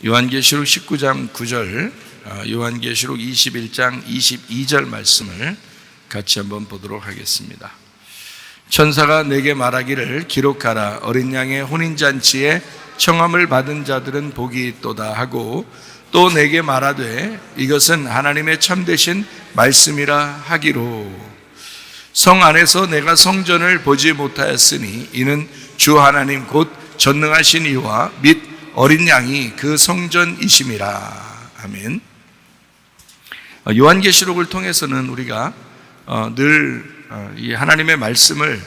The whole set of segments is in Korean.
요한계시록 19장 9절, 요한계시록 21장 22절 말씀을 같이 한번 보도록 하겠습니다. 천사가 내게 말하기를 기록하라. 어린 양의 혼인잔치에 청함을 받은 자들은 복이 있도다 하고, 또 내게 말하되 이것은 하나님의 참되신 말씀이라 하기로, 성 안에서 내가 성전을 보지 못하였으니 이는 주 하나님 곧 전능하신 이와 및 어린 양이 그 성전이심이라. 아멘. 요한계시록을 통해서는 우리가 늘 이 하나님의 말씀을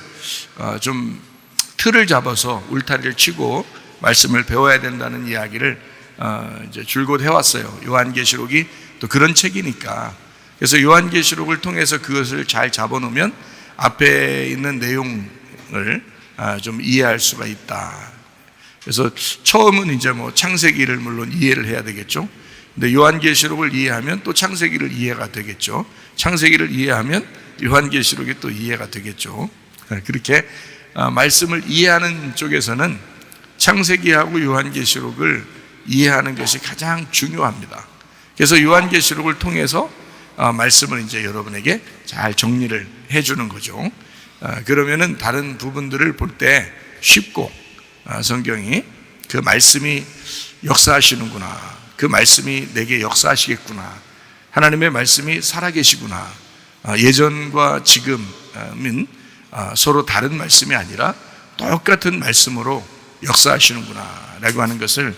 좀 틀을 잡아서 울타리를 치고 말씀을 배워야 된다는 이야기를 이제 줄곧 해왔어요. 요한계시록이 또 그런 책이니까. 그래서 요한계시록을 통해서 그것을 잘 잡아놓으면 앞에 있는 내용을 좀 이해할 수가 있다. 그래서 처음은 이제 창세기를 물론 이해를 해야 되겠죠. 근데 요한계시록을 이해하면 또 창세기를 이해가 되겠죠. 창세기를 이해하면 요한계시록이 또 이해가 되겠죠. 그렇게 말씀을 이해하는 쪽에서는 창세기하고 요한계시록을 이해하는 것이 가장 중요합니다. 그래서 요한계시록을 통해서 말씀을 이제 여러분에게 잘 정리를 해주는 거죠. 그러면은 다른 부분들을 볼 때 쉽고, 성경이 그 말씀이 역사하시는구나, 그 말씀이 내게 역사하시겠구나, 하나님의 말씀이 살아계시구나, 예전과 지금은 서로 다른 말씀이 아니라 똑같은 말씀으로 역사하시는구나 라고 하는 것을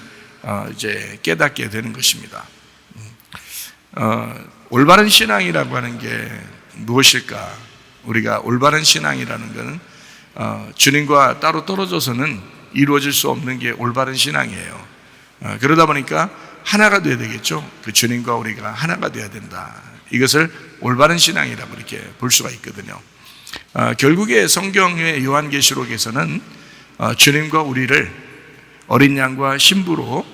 이제 깨닫게 되는 것입니다. 올바른 신앙이라고 하는 게 무엇일까? 우리가 올바른 신앙이라는 것은 주님과 따로 떨어져서는 이루어질 수 없는 게 올바른 신앙이에요. 그러다 보니까 하나가 돼야 되겠죠. 그 주님과 우리가 하나가 돼야 된다. 이것을 올바른 신앙이라고 이렇게 볼 수가 있거든요. 결국에 성경의 요한계시록에서는 주님과 우리를 어린 양과 신부로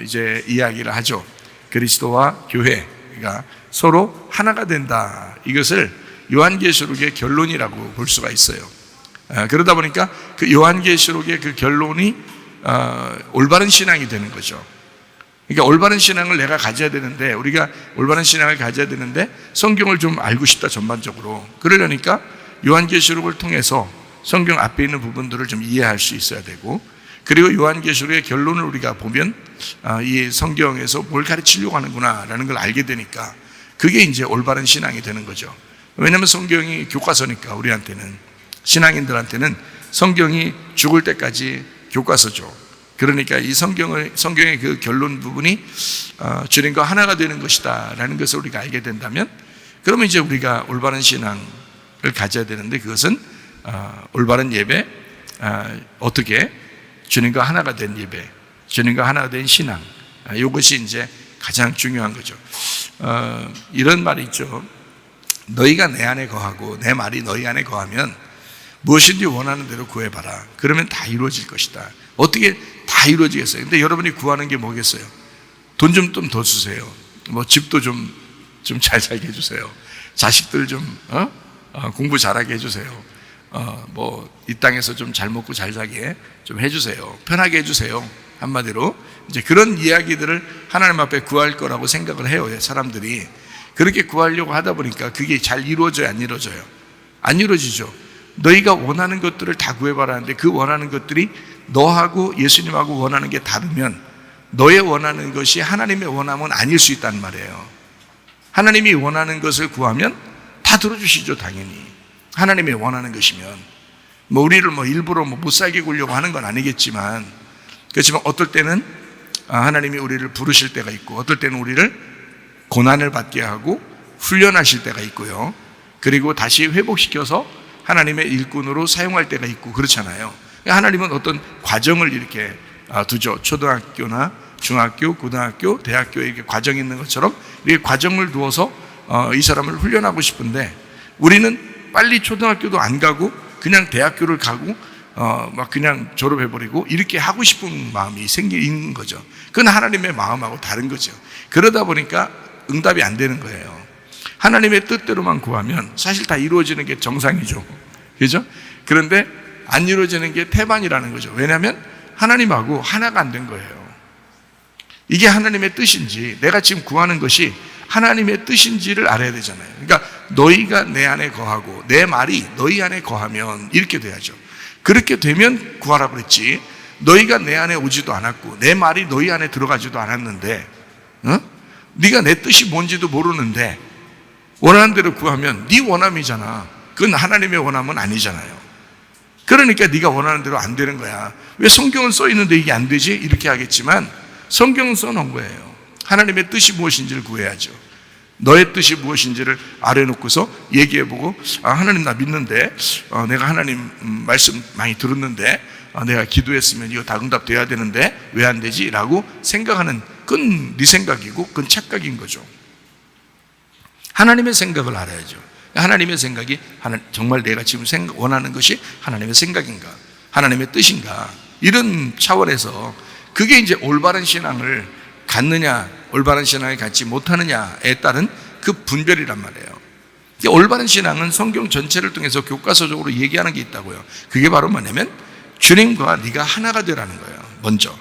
이제 이야기를 하죠. 그리스도와 교회가 서로 하나가 된다. 이것을 요한계시록의 결론이라고 볼 수가 있어요. 그러다 보니까 그 요한계시록의 그 결론이 올바른 신앙이 되는 거죠. 그러니까 올바른 신앙을 내가 가져야 되는데, 우리가 올바른 신앙을 가져야 되는데 성경을 좀 알고 싶다 전반적으로. 그러려니까 요한계시록을 통해서 성경 앞에 있는 부분들을 좀 이해할 수 있어야 되고, 그리고 요한계시록의 결론을 우리가 보면 이 성경에서 뭘 가르치려고 하는구나 라는 걸 알게 되니까 그게 이제 올바른 신앙이 되는 거죠. 왜냐하면 성경이 교과서니까, 우리한테는, 신앙인들한테는 성경이 죽을 때까지 교과서죠. 그러니까 이 성경의 그 결론 부분이 주님과 하나가 되는 것이다 라는 것을 우리가 알게 된다면, 그러면 이제 우리가 올바른 신앙을 가져야 되는데, 그것은 올바른 예배, 어떻게 주님과 하나가 된 예배, 주님과 하나가 된 신앙, 이것이 이제 가장 중요한 거죠. 이런 말이 있죠. 너희가 내 안에 거하고 내 말이 너희 안에 거하면 무엇인지 원하는 대로 구해봐라. 그러면 다 이루어질 것이다. 어떻게 다 이루어지겠어요? 근데 여러분이 구하는 게 뭐겠어요? 돈 좀 더 주세요. 집도 좀 잘 살게 해주세요. 자식들 좀 공부 잘하게 해주세요. 이 땅에서 좀 잘 먹고 잘 살게 좀 해주세요. 편하게 해주세요. 한마디로 이제 그런 이야기들을 하나님 앞에 구할 거라고 생각을 해요. 사람들이 그렇게 구하려고 하다 보니까 그게 잘 이루어져요, 안 이루어져요? 안 이루어지죠. 너희가 원하는 것들을 다 구해봐라 하는데, 그 원하는 것들이 너하고 예수님하고 원하는 게 다르면 너의 원하는 것이 하나님의 원함은 아닐 수 있다는 말이에요. 하나님이 원하는 것을 구하면 다 들어주시죠, 당연히. 하나님이 원하는 것이면. 우리를 일부러 못 살게 구려고 하는 건 아니겠지만, 그렇지만 어떨 때는 하나님이 우리를 부르실 때가 있고, 어떨 때는 우리를 고난을 받게 하고 훈련하실 때가 있고요. 그리고 다시 회복시켜서 하나님의 일꾼으로 사용할 때가 있고 그렇잖아요. 하나님은 어떤 과정을 이렇게 두죠. 초등학교나 중학교, 고등학교, 대학교에 이렇게 과정이 있는 것처럼 이렇게 과정을 두어서 이 사람을 훈련하고 싶은데, 우리는 빨리 초등학교도 안 가고 그냥 대학교를 가고 그냥 졸업해버리고 이렇게 하고 싶은 마음이 생기는 거죠. 그건 하나님의 마음하고 다른 거죠. 그러다 보니까 응답이 안 되는 거예요. 하나님의 뜻대로만 구하면 사실 다 이루어지는 게 정상이죠. 그죠? 그런데 안 이루어지는 게 태반이라는 거죠. 왜냐하면 하나님하고 하나가 안 된 거예요. 이게 하나님의 뜻인지, 내가 지금 구하는 것이 하나님의 뜻인지를 알아야 되잖아요. 그러니까 너희가 내 안에 거하고 내 말이 너희 안에 거하면 이렇게 돼야죠. 그렇게 되면 구하라 그랬지, 너희가 내 안에 오지도 않았고 내 말이 너희 안에 들어가지도 않았는데, 네가 내 뜻이 뭔지도 모르는데 원하는 대로 구하면 네 원함이잖아. 그건 하나님의 원함은 아니잖아요. 그러니까 네가 원하는 대로 안 되는 거야. 왜 성경은 써 있는데 이게 안 되지? 이렇게 하겠지만 성경은 써놓은 거예요. 하나님의 뜻이 무엇인지를 구해야죠. 너의 뜻이 무엇인지를 알아놓고서 얘기해보고, 하나님 나 믿는데, 내가 하나님 말씀 많이 들었는데, 내가 기도했으면 이거 다 응답돼야 되는데 왜 안 되지? 라고 생각하는, 그건 네 생각이고 그건 착각인 거죠. 하나님의 생각을 알아야죠. 하나님의 생각이 정말 내가 지금 원하는 것이 하나님의 생각인가, 하나님의 뜻인가, 이런 차원에서 그게 이제 올바른 신앙을 갖느냐, 올바른 신앙을 갖지 못하느냐에 따른 그 분별이란 말이에요. 올바른 신앙은 성경 전체를 통해서 교과서적으로 얘기하는 게 있다고요. 그게 바로 뭐냐면 주님과 네가 하나가 되라는 거예요. 먼저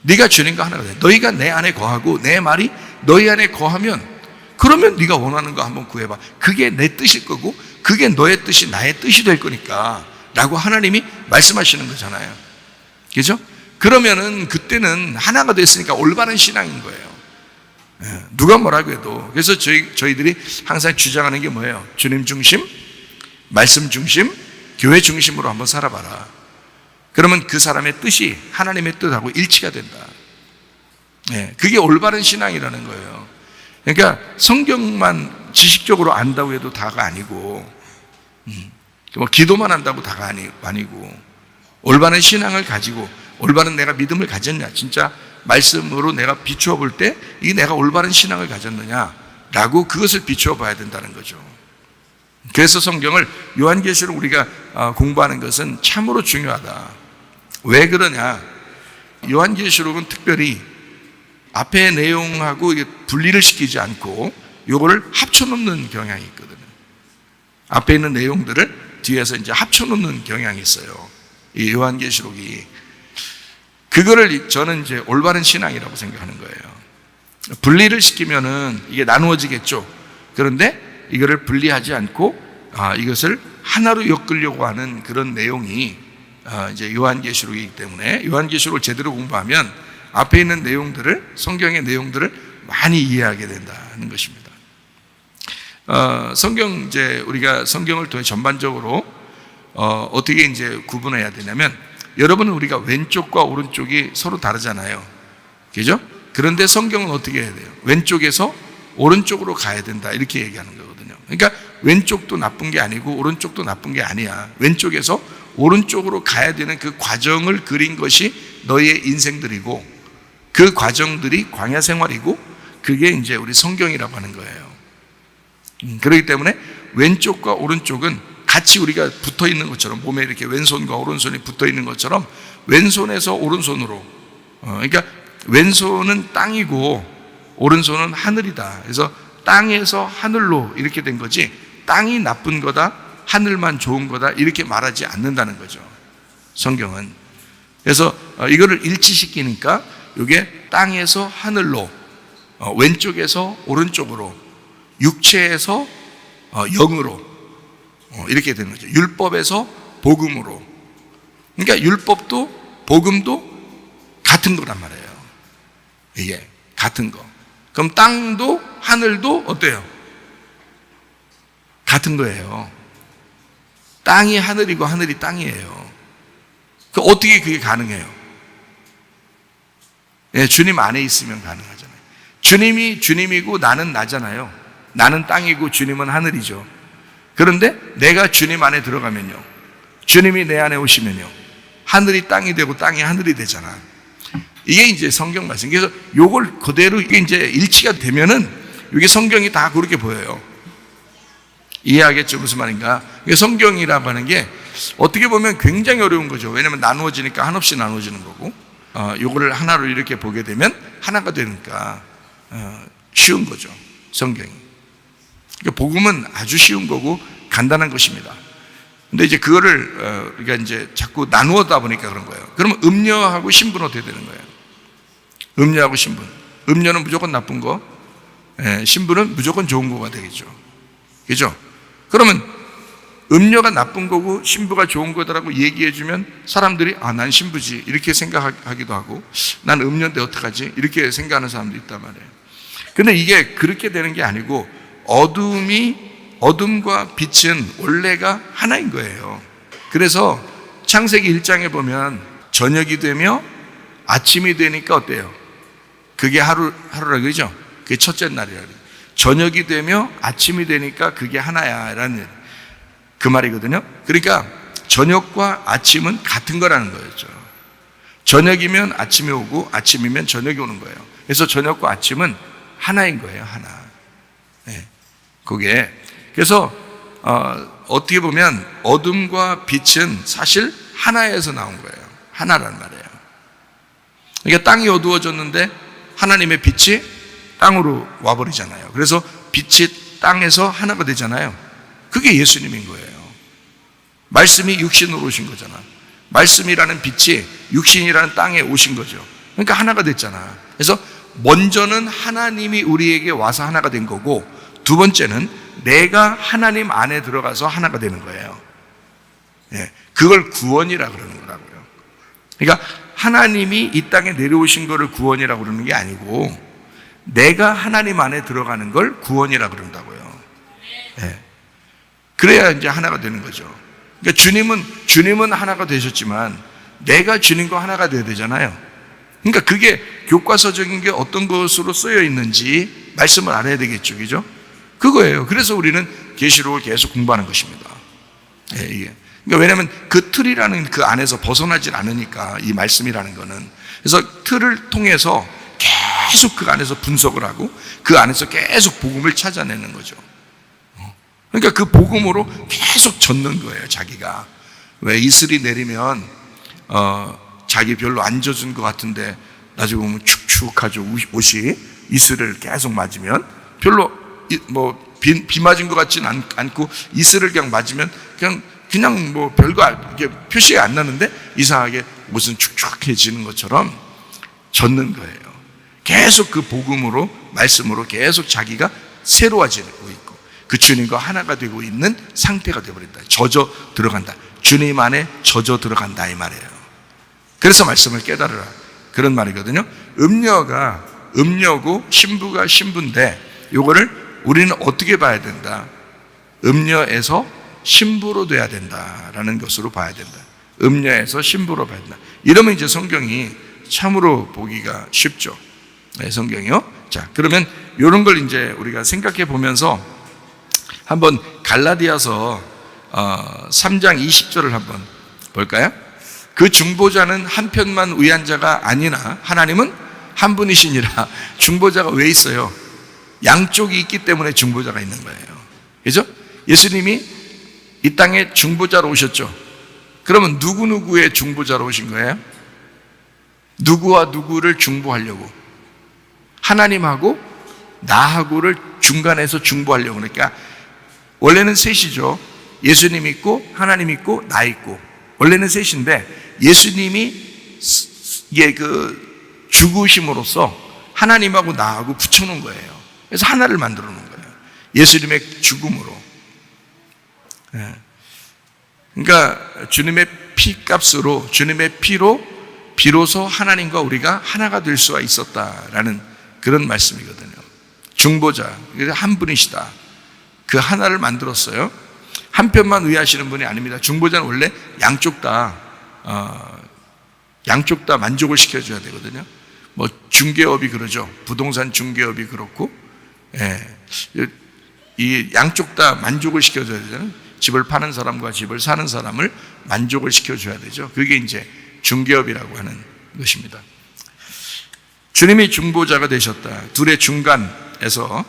네가 주님과 하나가 돼. 너희가 내 안에 거하고 내 말이 너희 안에 거하면, 그러면 네가 원하는 거 한번 구해봐. 그게 내 뜻일 거고 그게 너의 뜻이 나의 뜻이 될 거니까 라고 하나님이 말씀하시는 거잖아요. 그죠? 그러면은 그때는 하나가 됐으니까 올바른 신앙인 거예요. 누가 뭐라고 해도. 그래서 저희들이 항상 주장하는 게 뭐예요? 주님 중심, 말씀 중심, 교회 중심으로 한번 살아봐라. 그러면 그 사람의 뜻이 하나님의 뜻하고 일치가 된다. 그게 올바른 신앙이라는 거예요. 그러니까 성경만 지식적으로 안다고 해도 다가 아니고, 뭐 기도만 한다고 다가 아니고, 올바른 신앙을 가지고 올바른 내가 믿음을 가졌냐, 진짜 말씀으로 내가 비추어 볼 때 이게 내가 올바른 신앙을 가졌느냐라고 그것을 비추어 봐야 된다는 거죠. 그래서 성경을, 요한계시록 우리가 공부하는 것은 참으로 중요하다. 왜 그러냐? 요한계시록은 특별히 앞의 내용하고 분리를 시키지 않고 이거를 합쳐놓는 경향이 있거든요. 앞에 있는 내용들을 뒤에서 이제 합쳐놓는 경향이 있어요. 이 요한계시록이. 그거를 저는 이제 올바른 신앙이라고 생각하는 거예요. 분리를 시키면은 이게 나누어지겠죠. 그런데 이거를 분리하지 않고 이것을 하나로 엮으려고 하는 그런 내용이 이제 요한계시록이기 때문에, 요한계시록을 제대로 공부하면 앞에 있는 내용들을, 성경의 내용들을 많이 이해하게 된다는 것입니다. 우리가 성경을 통해 전반적으로 어떻게 이제 구분해야 되냐면, 여러분은 우리가 왼쪽과 오른쪽이 서로 다르잖아요. 그죠? 그런데 성경은 어떻게 해야 돼요? 왼쪽에서 오른쪽으로 가야 된다, 이렇게 얘기하는 거거든요. 그러니까 왼쪽도 나쁜 게 아니고 오른쪽도 나쁜 게 아니야. 왼쪽에서 오른쪽으로 가야 되는 그 과정을 그린 것이 너희의 인생들이고, 그 과정들이 광야 생활이고, 그게 이제 우리 성경이라고 하는 거예요. 그렇기 때문에 왼쪽과 오른쪽은 같이 우리가 붙어 있는 것처럼, 몸에 이렇게 왼손과 오른손이 붙어 있는 것처럼 왼손에서 오른손으로, 그러니까 왼손은 땅이고 오른손은 하늘이다. 그래서 땅에서 하늘로 이렇게 된 거지, 땅이 나쁜 거다, 하늘만 좋은 거다, 이렇게 말하지 않는다는 거죠, 성경은. 그래서 이거를 일치시키니까 이게 땅에서 하늘로, 왼쪽에서 오른쪽으로, 육체에서 영으로, 이렇게 되는 거죠. 율법에서 복음으로. 그러니까 율법도 복음도 같은 거란 말이에요. 이게 같은 거. 그럼 땅도 하늘도 어때요? 같은 거예요. 땅이 하늘이고 하늘이 땅이에요. 그 어떻게 그게 가능해요? 주님 안에 있으면 가능하잖아요. 주님이 주님이고 나는 나잖아요. 나는 땅이고 주님은 하늘이죠. 그런데 내가 주님 안에 들어가면요, 주님이 내 안에 오시면요, 하늘이 땅이 되고 땅이 하늘이 되잖아. 이게 이제 성경 말씀. 그래서 요걸 그대로 이게 이제 일치가 되면은 이게 성경이 다 그렇게 보여요. 이해하겠죠? 무슨 말인가? 이게 성경이라고 하는 게 어떻게 보면 굉장히 어려운 거죠. 왜냐하면 나누어지니까 한없이 나누어지는 거고, 요거를 하나로 이렇게 보게 되면 하나가 되니까 쉬운 거죠, 성경이. 그러니까 복음은 아주 쉬운 거고 간단한 것입니다. 근데 이제 그거를 우리가 이제 자꾸 나누어다 보니까 그런 거예요. 그러면 음녀하고 신분 어떻게 되는 거예요? 음녀하고 신분. 음녀는 무조건 나쁜 거, 신부는 무조건 좋은 거가 되겠죠. 그죠? 그러면 음녀가 나쁜 거고 신부가 좋은 거다라고 얘기해주면 사람들이 난 신부지 이렇게 생각하기도 하고, 난 음녀인데 어떡하지 이렇게 생각하는 사람도 있단 말이에요. 근데 이게 그렇게 되는 게 아니고, 어둠과 빛은 원래가 하나인 거예요. 그래서 창세기 1장에 보면 저녁이 되며 아침이 되니까 어때요? 그게 하루라 그러죠? 그게 첫째 날이라 그래요. 저녁이 되며 아침이 되니까 그게 하나야 라는 그 말이거든요. 그러니까 저녁과 아침은 같은 거라는 거였죠. 저녁이면 아침이 오고 아침이면 저녁이 오는 거예요. 그래서 저녁과 아침은 하나인 거예요. 하나. 그게 그래서 어떻게 보면 어둠과 빛은 사실 하나에서 나온 거예요. 하나란 말이에요. 그러니까 땅이 어두워졌는데 하나님의 빛이 땅으로 와버리잖아요. 그래서 빛이 땅에서 하나가 되잖아요. 그게 예수님인 거예요. 말씀이 육신으로 오신 거잖아. 말씀이라는 빛이 육신이라는 땅에 오신 거죠. 그러니까 하나가 됐잖아. 그래서 먼저는 하나님이 우리에게 와서 하나가 된 거고, 두 번째는 내가 하나님 안에 들어가서 하나가 되는 거예요. 그걸 구원이라 그러는 거라고요. 그러니까 하나님이 이 땅에 내려오신 거를 구원이라고 그러는 게 아니고, 내가 하나님 안에 들어가는 걸 구원이라 그런다고요. 그래야 이제 하나가 되는 거죠. 그러니까 주님은 하나가 되셨지만 내가 주님과 하나가 되어야 되잖아요. 그러니까 그게 교과서적인 게 어떤 것으로 쓰여 있는지 말씀을 알아야 되겠죠. 그죠? 그거예요. 그래서 우리는 계시록을 계속 공부하는 것입니다. 이게. 그러니까 왜냐하면 그 틀이라는 그 안에서 벗어나질 않으니까, 이 말씀이라는 거는. 그래서 틀을 통해서 계속 그 안에서 분석을 하고 그 안에서 계속 복음을 찾아내는 거죠. 그러니까 그 복음으로 계속 젖는 거예요. 자기가. 왜 이슬이 내리면 자기 별로 안 젖은 것 같은데 나중에 보면 축축하죠. 옷이 이슬을 계속 맞으면 별로 비 맞은 것 같지는 않고, 이슬을 그냥 맞으면 그냥 뭐 별거 이게 표시가 안 나는데 이상하게 무슨 축축해지는 것처럼 젖는 거예요. 계속 그 복음으로, 말씀으로 계속 자기가 새로워지고 있고 그 주님과 하나가 되고 있는 상태가 되어버린다. 젖어 들어간다. 주님 안에 젖어 들어간다 이 말이에요. 그래서 말씀을 깨달으라 그런 말이거든요. 음녀가 음녀고 신부가 신부인데, 요거를 우리는 어떻게 봐야 된다? 음녀에서 신부로 돼야 된다라는 것으로 봐야 된다. 음녀에서 신부로 봐야 된다. 이러면 이제 성경이 참으로 보기가 쉽죠. 성경이요. 자, 그러면 이런 걸 이제 우리가 생각해 보면서 한번 갈라디아서 3장 20절을 한번 볼까요? 그 중보자는 한 편만 의한 자가 아니나 하나님은 한 분이시니라. 중보자가 왜 있어요? 양쪽이 있기 때문에 중보자가 있는 거예요. 그죠? 예수님이 이 땅에 중보자로 오셨죠. 그러면 누구의 중보자로 오신 거예요? 누구와 누구를 중보하려고? 하나님하고 나하고를 중간에서 중보하려고. 그러니까 원래는 셋이죠. 예수님 있고 하나님 있고 나 있고, 원래는 셋인데 예수님이 이게 그 죽으심으로써 하나님하고 나하고 붙여놓은 거예요. 그래서 하나를 만들어 놓은 거예요. 예수님의 죽음으로. 그러니까 주님의 피값으로, 주님의 피로 비로소 하나님과 우리가 하나가 될 수가 있었다라는 그런 말씀이거든요. 중보자, 한 분이시다. 그 하나를 만들었어요. 한 편만 의하시는 분이 아닙니다. 중보자는 원래 양쪽 다 만족을 시켜줘야 되거든요. 뭐 중개업이 그러죠. 부동산 중개업이 그렇고, 이 양쪽 다 만족을 시켜줘야 되잖아요. 집을 파는 사람과 집을 사는 사람을 만족을 시켜줘야 되죠. 그게 이제 중개업이라고 하는 것입니다. 주님이 중보자가 되셨다. 둘의 중간에서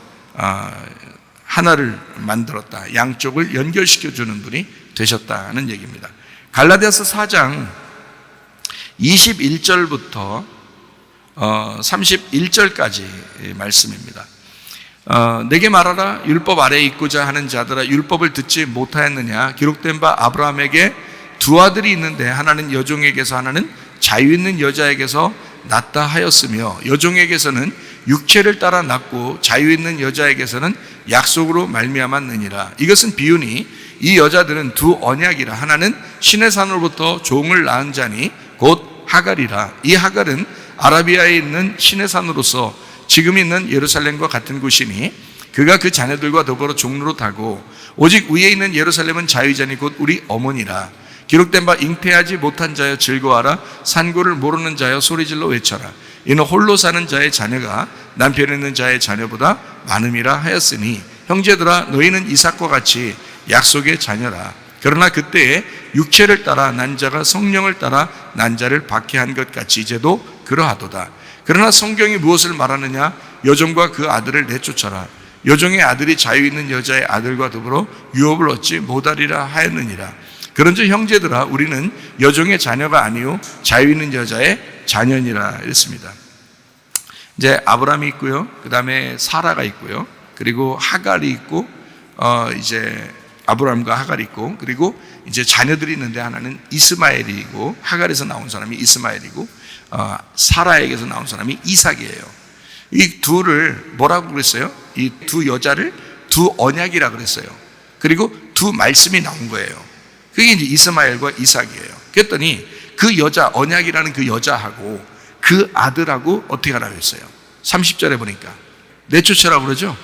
하나를 만들었다. 양쪽을 연결시켜주는 분이 되셨다는 얘기입니다. 갈라디아서 4장 21절부터 31절까지 말씀입니다. 내게 말하라. 율법 아래에 있고자 하는 자들아, 율법을 듣지 못하였느냐? 기록된 바 아브라함에게 두 아들이 있는데 하나는 여종에게서 하나는 자유 있는 여자에게서 낳다 하였으며 여종에게서는 육체를 따라 낳고 자유 있는 여자에게서는 약속으로 말미암았느니라. 이것은 비유니 이 여자들은 두 언약이라. 하나는 신의 산으로부터 종을 낳은 자니 곧 하갈이라. 이 하갈은 아라비아에 있는 신의 산으로서 지금 있는 예루살렘과 같은 곳이니 그가 그 자녀들과 더불어 종로로 타고 오직 위에 있는 예루살렘은 자유자니 곧 우리 어머니라. 기록된 바 잉태하지 못한 자여 즐거워하라. 산고를 모르는 자여 소리질러 외쳐라. 이는 홀로 사는 자의 자녀가 남편 있는 자의 자녀보다 많음이라 하였으니 형제들아 너희는 이삭과 같이 약속의 자녀라. 그러나 그때에 육체를 따라 난 자가 성령을 따라 난 자를 박해한 것 같이 이제도 그러하도다. 그러나 성경이 무엇을 말하느냐? 여종과 그 아들을 내쫓아라. 여종의 아들이 자유 있는 여자의 아들과 더불어 유업을 얻지 못하리라 하였느니라. 그런즉 형제들아 우리는 여종의 자녀가 아니요 자유 있는 여자의 자녀니라 이랬습니다. 이제 아브라함이 있고요, 그 다음에 사라가 있고요, 그리고 하갈이 있고, 이제 아브라함과 하갈이 있고, 그리고 이제 자녀들이 있는데 하나는 이스마엘이고, 하갈에서 나온 사람이 이스마엘이고, 사라에게서 나온 사람이 이삭이에요. 이 둘을 뭐라고 그랬어요? 이 두 여자를 두 언약이라 그랬어요. 그리고 두 말씀이 나온 거예요. 그게 이제 이스마엘과 이삭이에요. 그랬더니 그 여자, 언약이라는 그 여자하고 그 아들하고 어떻게 하라고 했어요? 30절에 보니까 내쫓으라고 그러죠?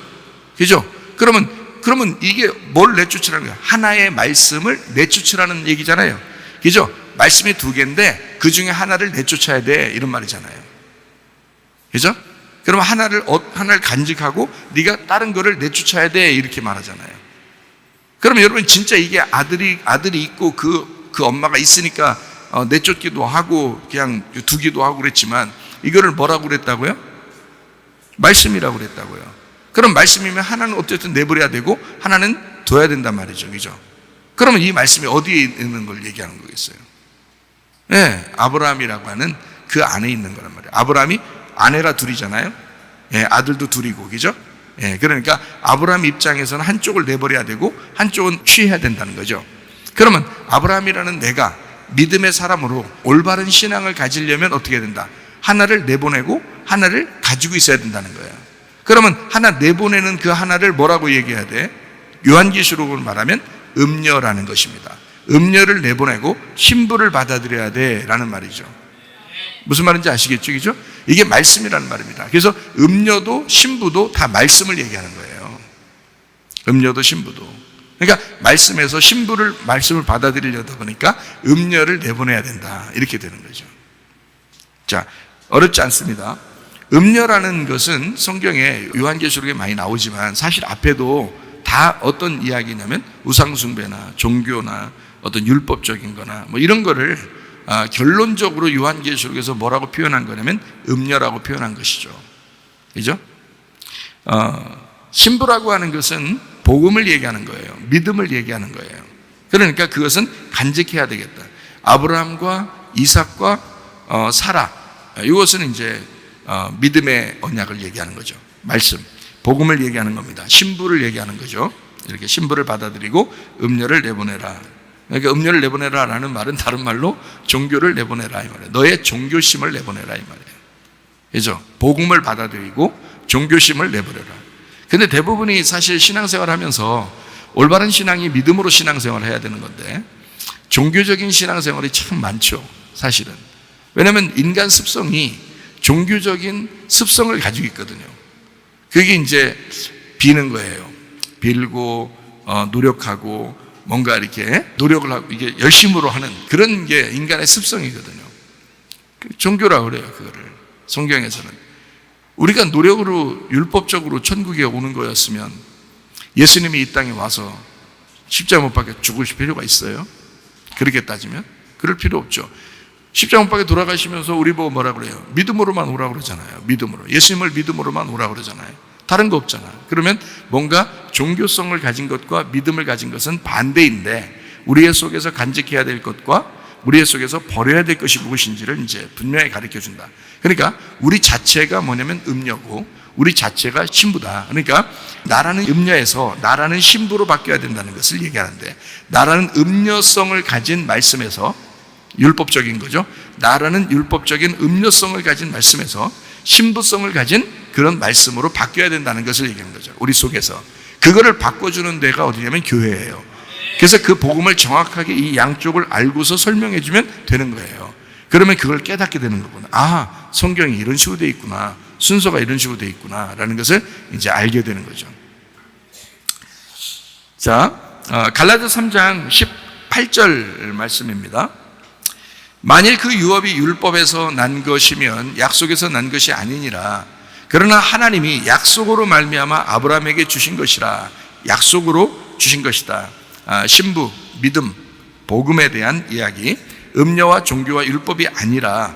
그죠? 그러면 이게 뭘 내쫓으라는 거예요? 하나의 말씀을 내쫓으라는 얘기잖아요. 그죠? 말씀이 두 개인데 그 중에 하나를 내쫓아야 돼, 이런 말이잖아요. 그죠? 그러면 하나를 간직하고 네가 다른 거를 내쫓아야 돼, 이렇게 말하잖아요. 그러면 여러분 진짜 이게 아들이 있고 그 엄마가 있으니까 내쫓기도 하고 그냥 두기도 하고 그랬지만 이거를 뭐라고 그랬다고요? 말씀이라고 그랬다고요. 그럼 말씀이면 하나는 어쨌든 내버려야 되고 하나는 둬야 된단 말이죠. 그죠? 그러면 이 말씀이 어디에 있는 걸 얘기하는 거겠어요? 네, 아브라함이라고 하는 그 안에 있는 거란 말이에요. 아브라함이 아내가 둘이잖아요. 예, 아들도 둘이고, 그죠? 예, 그러니까 아브라함 입장에서는 한쪽을 내버려야 되고 한쪽은 취해야 된다는 거죠. 그러면 아브라함이라는 내가 믿음의 사람으로 올바른 신앙을 가지려면 어떻게 된다? 하나를 내보내고 하나를 가지고 있어야 된다는 거예요. 그러면 하나 내보내는 그 하나를 뭐라고 얘기해야 돼? 요한계시록으로 말하면 음녀라는 것입니다. 음녀를 내보내고 신부를 받아들여야 돼라는 말이죠. 무슨 말인지 아시겠죠? 그죠? 이게 말씀이라는 말입니다. 그래서 음녀도 신부도 다 말씀을 얘기하는 거예요. 음녀도 신부도. 그러니까 말씀에서 말씀을 받아들이려다 보니까 음녀를 내보내야 된다, 이렇게 되는 거죠. 자, 어렵지 않습니다. 음녀라는 것은 성경에 요한계시록에 많이 나오지만 사실 앞에도 다 어떤 이야기냐면 우상숭배나 종교나 어떤 율법적인 거나 뭐 이런 거를 결론적으로 요한계시록에서 뭐라고 표현한 거냐면 음녀라고 표현한 것이죠. 그죠? 신부라고 하는 것은 복음을 얘기하는 거예요. 믿음을 얘기하는 거예요. 그러니까 그것은 간직해야 되겠다. 아브라함과 이삭과 사라, 이것은 이제 믿음의 언약을 얘기하는 거죠. 말씀, 복음을 얘기하는 겁니다. 신부를 얘기하는 거죠. 이렇게 신부를 받아들이고 음녀를 내보내라. 그러니까 음녀를 내보내라라는 말은 다른 말로 종교를 내보내라 이 말이에요. 너의 종교심을 내보내라 이 말이에요. 그죠? 복음을 받아들이고 종교심을 내보내라. 근데 대부분이 사실 신앙생활 하면서 올바른 신앙이 믿음으로 신앙생활을 해야 되는 건데 종교적인 신앙생활이 참 많죠, 사실은. 왜냐하면 인간 습성이 종교적인 습성을 가지고 있거든요. 그게 이제 비는 거예요. 빌고 노력하고 뭔가 이렇게 노력을 하고 이게 열심으로 하는 그런 게 인간의 습성이거든요. 종교라고 그래요, 그거를. 성경에서는. 우리가 노력으로 율법적으로 천국에 오는 거였으면 예수님이 이 땅에 와서 십자가 못 박혀 죽으실 필요가 있어요? 그렇게 따지면? 그럴 필요 없죠. 십자가 못 박혀 돌아가시면서 우리 보고 뭐라 그래요? 믿음으로만 오라고 그러잖아요. 믿음으로. 예수님을 믿음으로만 오라고 그러잖아요. 다른 거 없잖아. 그러면 뭔가 종교성을 가진 것과 믿음을 가진 것은 반대인데 우리의 속에서 간직해야 될 것과 우리의 속에서 버려야 될 것이 무엇인지를 이제 분명히 가르쳐 준다. 그러니까 우리 자체가 뭐냐면 음녀고 우리 자체가 신부다. 그러니까 나라는 음녀에서 나라는 신부로 바뀌어야 된다는 것을 얘기하는데 나라는 음녀성을 가진 말씀에서 율법적인 거죠. 나라는 율법적인 음료성을 가진 말씀에서 신부성을 가진 그런 말씀으로 바뀌어야 된다는 것을 얘기하는 거죠. 우리 속에서. 그거를 바꿔주는 데가 어디냐면 교회예요. 그래서 그 복음을 정확하게 이 양쪽을 알고서 설명해 주면 되는 거예요. 그러면 그걸 깨닫게 되는 거구나. 아, 성경이 이런 식으로 돼 있구나. 순서가 이런 식으로 돼 있구나. 라는 것을 이제 알게 되는 거죠. 자, 갈라디아 3장 18절 말씀입니다. 만일 그 유업이 율법에서 난 것이면 약속에서 난 것이 아니니라. 그러나 하나님이 약속으로 말미암아 아브라함에게 주신 것이라. 약속으로 주신 것이다. 신부, 믿음, 복음에 대한 이야기. 음료와 종교와 율법이 아니라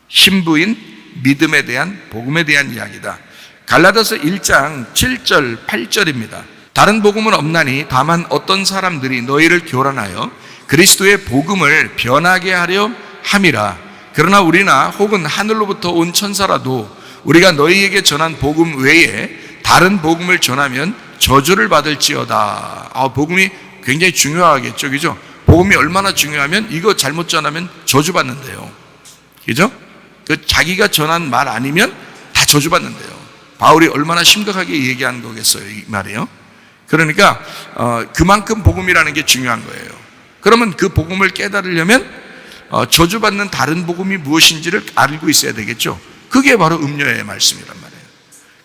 신부인 믿음에 대한 복음에 대한 이야기다. 갈라디아서 1장 7절 8절입니다. 다른 복음은 없나니 다만 어떤 사람들이 너희를 교란하여 그리스도의 복음을 변하게 하려 함이라. 그러나 우리나 혹은 하늘로부터 온 천사라도 우리가 너희에게 전한 복음 외에 다른 복음을 전하면 저주를 받을지어다. 복음이 굉장히 중요하겠죠, 그죠? 복음이 얼마나 중요하면 이거 잘못 전하면 저주받는데요, 그죠? 자기가 전한 말 아니면 다 저주받는데요. 바울이 얼마나 심각하게 얘기한 거겠어요, 이 말이에요. 그러니까 그만큼 복음이라는 게 중요한 거예요. 그러면 그 복음을 깨달으려면 저주받는 다른 복음이 무엇인지를 알고 있어야 되겠죠. 그게 바로 음료의 말씀이란 말이에요.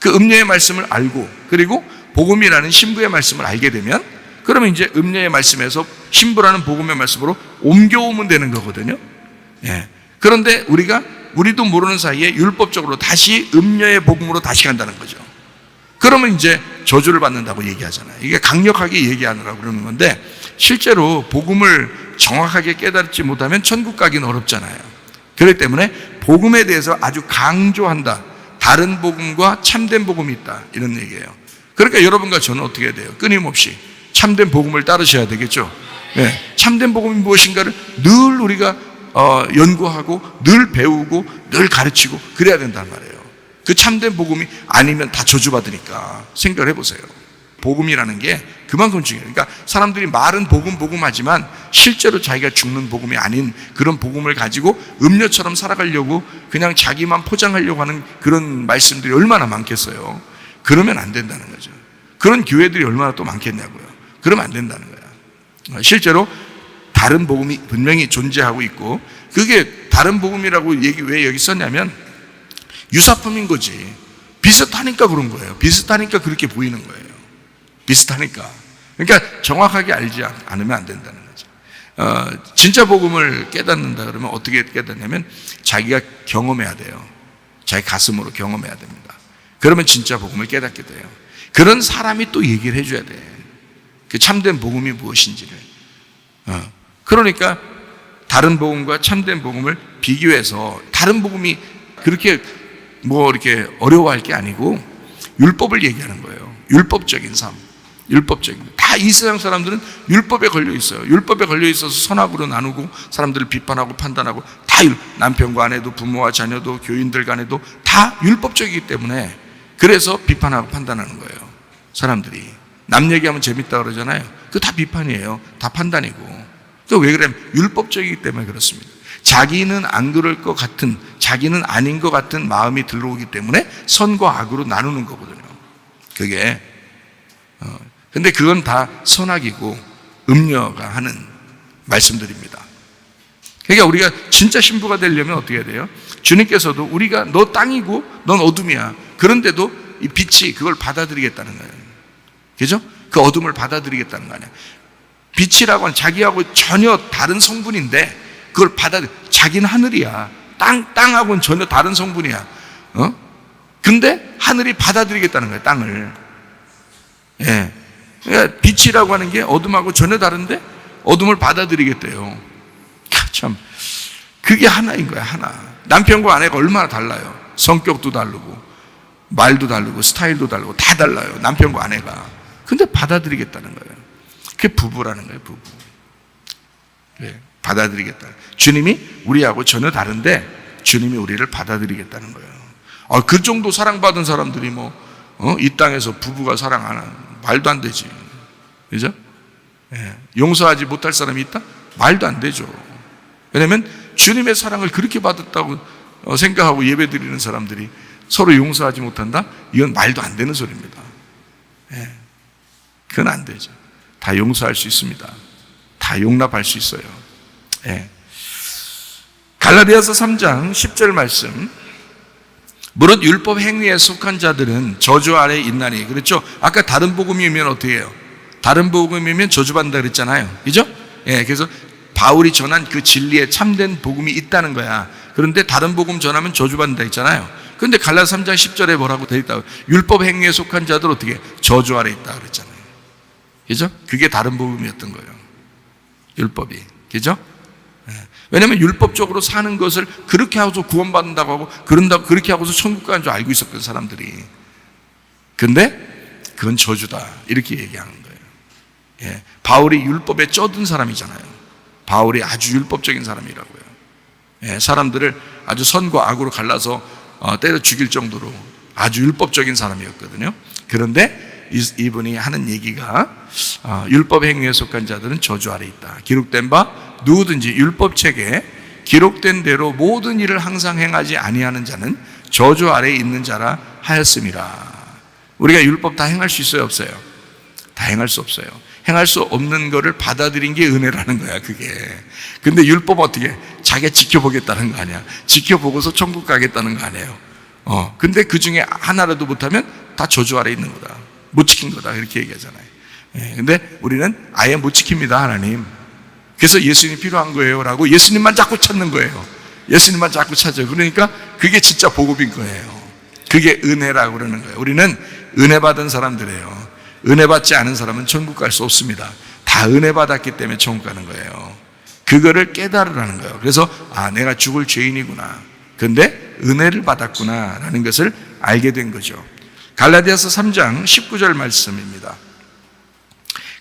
그 음료의 말씀을 알고 그리고 복음이라는 신부의 말씀을 알게 되면 그러면 이제 음료의 말씀에서 신부라는 복음의 말씀으로 옮겨오면 되는 거거든요. 예. 그런데 우리도 모르는 사이에 율법적으로 다시 음료의 복음으로 다시 간다는 거죠. 그러면 이제 저주를 받는다고 얘기하잖아요. 이게 강력하게 얘기하느라고 그러는 건데 실제로 복음을 정확하게 깨닫지 못하면 천국 가기는 어렵잖아요. 그렇기 때문에 복음에 대해서 아주 강조한다. 다른 복음과 참된 복음이 있다. 이런 얘기예요. 그러니까 여러분과 저는 어떻게 해야 돼요? 끊임없이 참된 복음을 따르셔야 되겠죠. 네. 참된 복음이 무엇인가를 늘 우리가 연구하고 늘 배우고 늘 가르치고 그래야 된단 말이에요. 그 참된 복음이 아니면 다 저주받으니까 생각을 해보세요. 복음이라는 게 그만큼 중요해요. 그러니까 사람들이 말은 복음 하지만 실제로 자기가 죽는 복음이 아닌 그런 복음을 가지고 음료처럼 살아가려고 그냥 자기만 포장하려고 하는 그런 말씀들이 얼마나 많겠어요. 그러면 안 된다는 거죠. 그런 교회들이 얼마나 또 많겠냐고요. 그러면 안 된다는 거야. 실제로 다른 복음이 분명히 존재하고 있고 그게 다른 복음이라고 왜 여기 썼냐면 유사품인 거지. 비슷하니까 그런 거예요. 비슷하니까 그렇게 보이는 거예요. 비슷하니까. 그러니까 정확하게 알지 않으면 안 된다는 거죠. 진짜 복음을 깨닫는다 그러면 어떻게 깨닫냐면 자기가 경험해야 돼요. 자기 가슴으로 경험해야 됩니다. 그러면 진짜 복음을 깨닫게 돼요. 그런 사람이 또 얘기를 해줘야 돼. 그 참된 복음이 무엇인지를. 그러니까 다른 복음과 참된 복음을 비교해서 다른 복음이 그렇게 이렇게 어려워할 게 아니고 율법을 얘기하는 거예요. 율법적인 삶. 율법적인. 다 이 세상 사람들은 율법에 걸려 있어요. 율법에 걸려 있어서 선악으로 나누고 사람들을 비판하고 판단하고 다 남편과 아내도 부모와 자녀도 교인들 간에도 다 율법적이기 때문에 그래서 비판하고 판단하는 거예요. 사람들이. 남 얘기하면 재밌다 그러잖아요. 그거 다 비판이에요. 다 판단이고. 또 왜 그러냐면 율법적이기 때문에 그렇습니다. 자기는 안 그럴 것 같은, 자기는 아닌 것 같은 마음이 들어오기 때문에 선과 악으로 나누는 거거든요. 그게. 근데 그건 다 선악이고 음녀가 하는 말씀들입니다. 그러니까 우리가 진짜 신부가 되려면 어떻게 해야 돼요? 주님께서도 우리가 너 땅이고 넌 어둠이야. 그런데도 이 빛이 그걸 받아들이겠다는 거예요. 그죠? 그 어둠을 받아들이겠다는 거 아니야. 빛이라고 하는 자기하고 전혀 다른 성분인데 그걸 자기는 하늘이야. 땅하고는 전혀 다른 성분이야. 근데 하늘이 받아들이겠다는 거예요, 땅을. 예. 그러니까 빛이라고 하는 게 어둠하고 전혀 다른데 어둠을 받아들이겠대요. 참. 그게 하나인 거야, 하나. 남편과 아내가 얼마나 달라요. 성격도 다르고, 말도 다르고, 스타일도 다르고, 다 달라요. 남편과 아내가. 근데 받아들이겠다는 거예요. 그게 부부라는 거예요, 부부. 네, 받아들이겠다. 주님이 우리하고 전혀 다른데 주님이 우리를 받아들이겠다는 거예요. 그 정도 사랑받은 사람들이 이 땅에서 부부가 사랑 안 하는 말도 안 되지. 그죠? 예, 용서하지 못할 사람이 있다? 말도 안 되죠. 왜냐하면 주님의 사랑을 그렇게 받았다고 생각하고 예배드리는 사람들이 서로 용서하지 못한다? 이건 말도 안 되는 소리입니다. 그건 안 되죠. 다 용서할 수 있습니다. 다 용납할 수 있어요. 갈라디아서 3장 10절 말씀. 무릇 율법 행위에 속한 자들은 저주 아래에 있나니. 그렇죠? 아까 다른 복음이면 어떻게 해요? 다른 복음이면 저주받는다 그랬잖아요. 그죠? 그래서 바울이 전한 그 진리에 참된 복음이 있다는 거야. 그런데 다른 복음 전하면 저주받는다 했잖아요. 그런데 갈라디아서 3장 10절에 뭐라고 되어 있다고? 율법 행위에 속한 자들 어떻게? 저주 아래에 있다 그랬잖아요. 그죠? 그게 다른 복음이었던 거예요. 율법이. 그죠? 왜냐하면 율법적으로 사는 것을 그렇게 하고서 구원받는다고 하고 그렇게 하고서 천국 가는 줄 알고 있었던 사람들이. 근데 그건 저주다 이렇게 얘기하는 거예요. 바울이 율법에 쩌든 사람이잖아요. 바울이 아주 율법적인 사람이라고요. 사람들을 아주 선과 악으로 갈라서 때려 죽일 정도로 아주 율법적인 사람이었거든요. 그런데 이분이 하는 얘기가 율법 행위에 속한 자들은 저주 아래 있다. 기록된 바 누구든지 율법책에 기록된 대로 모든 일을 항상 행하지 아니하는 자는 저주 아래에 있는 자라 하였음이라. 우리가 율법 다 행할 수 있어요, 없어요? 다 행할 수 없어요. 행할 수 없는 거를 받아들인 게 은혜라는 거야, 그게. 근데 율법 어떻게? 자기가 지켜보겠다는 거 아니야. 지켜보고서 천국 가겠다는 거 아니에요. 근데 그 중에 하나라도 못하면 다 저주 아래에 있는 거다. 못 지킨 거다. 이렇게 얘기하잖아요. 근데 우리는 아예 못 지킵니다, 하나님. 그래서 예수님이 필요한 거예요. 라고 예수님만 자꾸 찾는 거예요. 예수님만 자꾸 찾아요. 그러니까 그게 진짜 복음인 거예요. 그게 은혜라고 그러는 거예요. 우리는 은혜 받은 사람들이에요. 은혜 받지 않은 사람은 천국 갈 수 없습니다. 다 은혜 받았기 때문에 천국 가는 거예요. 그거를 깨달으라는 거예요. 그래서 내가 죽을 죄인이구나. 근데 은혜를 받았구나 라는 것을 알게 된 거죠. 갈라디아서 3장 19절 말씀입니다.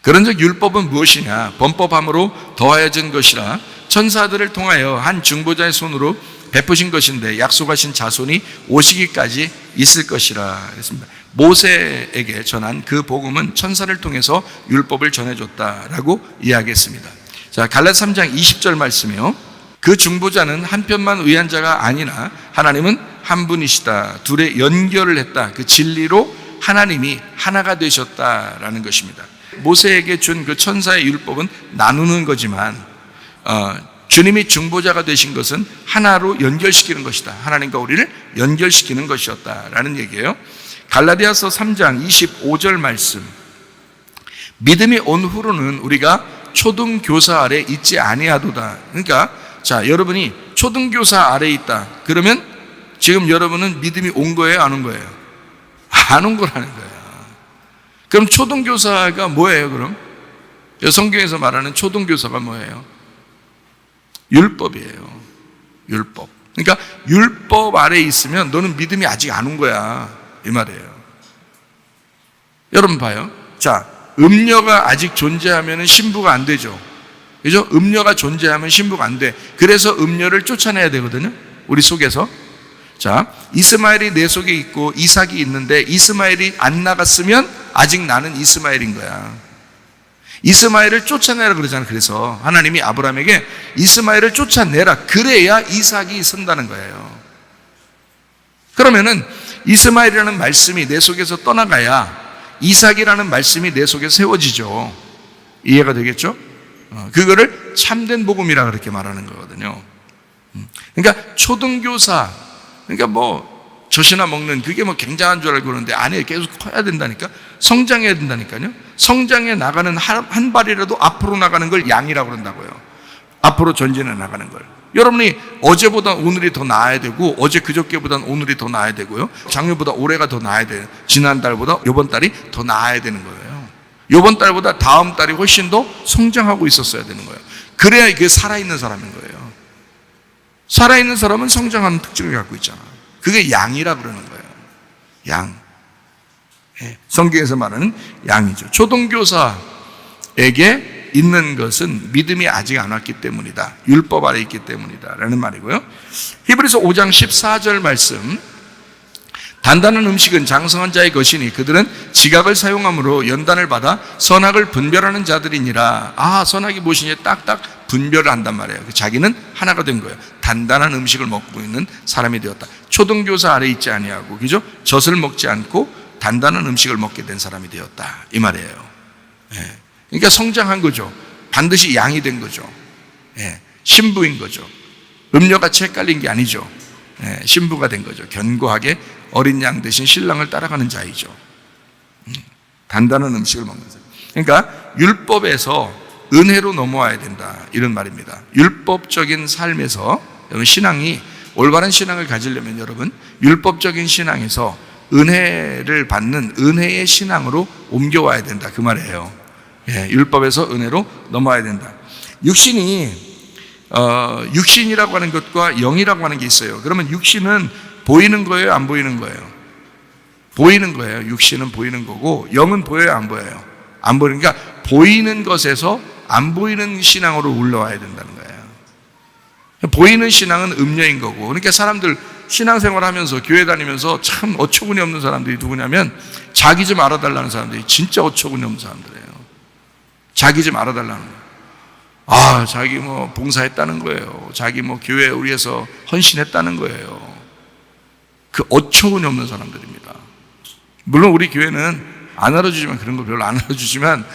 그런즉 율법은 무엇이냐? 범법함으로 더하여진 것이라 천사들을 통하여 한 중보자의 손으로 베푸신 것인데 약속하신 자손이 오시기까지 있을 것이라 했습니다. 모세에게 전한 그 복음은 천사를 통해서 율법을 전해줬다라고 이야기했습니다. 자, 갈라디아서 3장 20절 말씀이요. 그 중보자는 한편만 의한 자가 아니나 하나님은 한 분이시다. 둘의 연결을 했다. 그 진리로 하나님이 하나가 되셨다라는 것입니다. 모세에게 준 그 천사의 율법은 나누는 거지만 주님이 중보자가 되신 것은 하나로 연결시키는 것이다. 하나님과 우리를 연결시키는 것이었다라는 얘기예요. 갈라디아서 3장 25절 말씀. 믿음이 온 후로는 우리가 초등교사 아래 있지 아니하도다. 그러니까 자, 여러분이 초등교사 아래 있다. 그러면 지금 여러분은 믿음이 온 거예요, 안 온 거예요? 안 온 거라는 거예요. 그럼 초등교사가 뭐예요, 그럼? 성경에서 말하는 초등교사가 뭐예요? 율법이에요. 율법. 그러니까 율법 아래에 있으면 너는 믿음이 아직 안 온 거야. 이 말이에요. 여러분 봐요. 자, 음녀가 아직 존재하면 신부가 안 되죠. 그죠? 음녀가 존재하면 신부가 안 돼. 그래서 음녀를 쫓아내야 되거든요. 우리 속에서. 자, 이스마엘이 내 속에 있고 이삭이 있는데 이스마엘이 안 나갔으면 아직 나는 이스마엘인 거야. 이스마엘을 쫓아내라 그러잖아요. 그래서 하나님이 아브라함에게 이스마엘을 쫓아내라. 그래야 이삭이 선다는 거예요. 그러면은 이스마엘이라는 말씀이 내 속에서 떠나가야 이삭이라는 말씀이 내 속에 세워지죠. 이해가 되겠죠? 그거를 참된 복음이라 그렇게 말하는 거거든요. 그러니까 초등교사, 그러니까 뭐 젖이나 먹는 그게 뭐 굉장한 줄 알고 그러는데 안에 계속 커야 된다니까. 성장해야 된다니까요. 성장해 나가는 한 발이라도 앞으로 나가는 걸 양이라고 그런다고요. 앞으로 전진해 나가는 걸. 여러분이 어제보다 오늘이 더 나아야 되고 어제 그저께보다 오늘이 더 나아야 되고요. 작년보다 올해가 더 나아야 돼요. 지난달보다 이번 달이 더 나아야 되는 거예요. 이번 달보다 다음 달이 훨씬 더 성장하고 있었어야 되는 거예요. 그래야 이게 살아있는 사람인 거예요. 살아있는 사람은 성장하는 특징을 갖고 있잖아. 그게 양이라 그러는 거예요. 양. 성경에서 말하는 양이죠. 초등교사에게 있는 것은 믿음이 아직 안 왔기 때문이다. 율법 아래 있기 때문이다 라는 말이고요. 히브리서 5장 14절 말씀. 단단한 음식은 장성한 자의 것이니 그들은 지각을 사용함으로 연단을 받아 선악을 분별하는 자들이니라. 선악이 무엇이냐 딱딱 분별을 한단 말이에요. 자기는 하나가 된 거예요. 단단한 음식을 먹고 있는 사람이 되었다. 초등교사 아래 있지 아니하고, 그죠? 젖을 먹지 않고 단단한 음식을 먹게 된 사람이 되었다, 이 말이에요. 예. 그러니까 성장한 거죠. 반드시 양이 된 거죠. 예. 신부인 거죠. 음료같이 헷갈린 게 아니죠. 예. 신부가 된 거죠. 견고하게 어린 양 대신 신랑을 따라가는 자이죠. 단단한 음식을 먹는 사람. 그러니까 율법에서 은혜로 넘어와야 된다, 이런 말입니다. 율법적인 삶에서 여러분, 신앙이 올바른 신앙을 가지려면 여러분, 율법적인 신앙에서 은혜를 받는 은혜의 신앙으로 옮겨와야 된다, 그 말이에요. 예, 율법에서 은혜로 넘어와야 된다. 육신이라고 하는 것과 영이라고 하는 게 있어요. 그러면 육신은 보이는 거예요, 안 보이는 거예요? 보이는 거예요. 육신은 보이는 거고, 영은 보여요, 안 보여요? 안 보이니까 보이는 것에서 안 보이는 신앙으로 올라와야 된다는 거예요. 보이는 신앙은 음료인 거고, 그러니까 사람들 신앙생활 하면서 교회 다니면서 참 어처구니 없는 사람들이 누구냐면, 자기 좀 알아달라는 사람들이 진짜 어처구니 없는 사람들이에요. 자기 좀 알아달라는 거예요. 아, 자기 뭐 봉사했다는 거예요. 자기 뭐 교회에 위해서 헌신했다는 거예요. 그 어처구니 없는 사람들입니다. 물론 우리 교회는 안 알아주지만, 그런 거 별로 안 알아주지만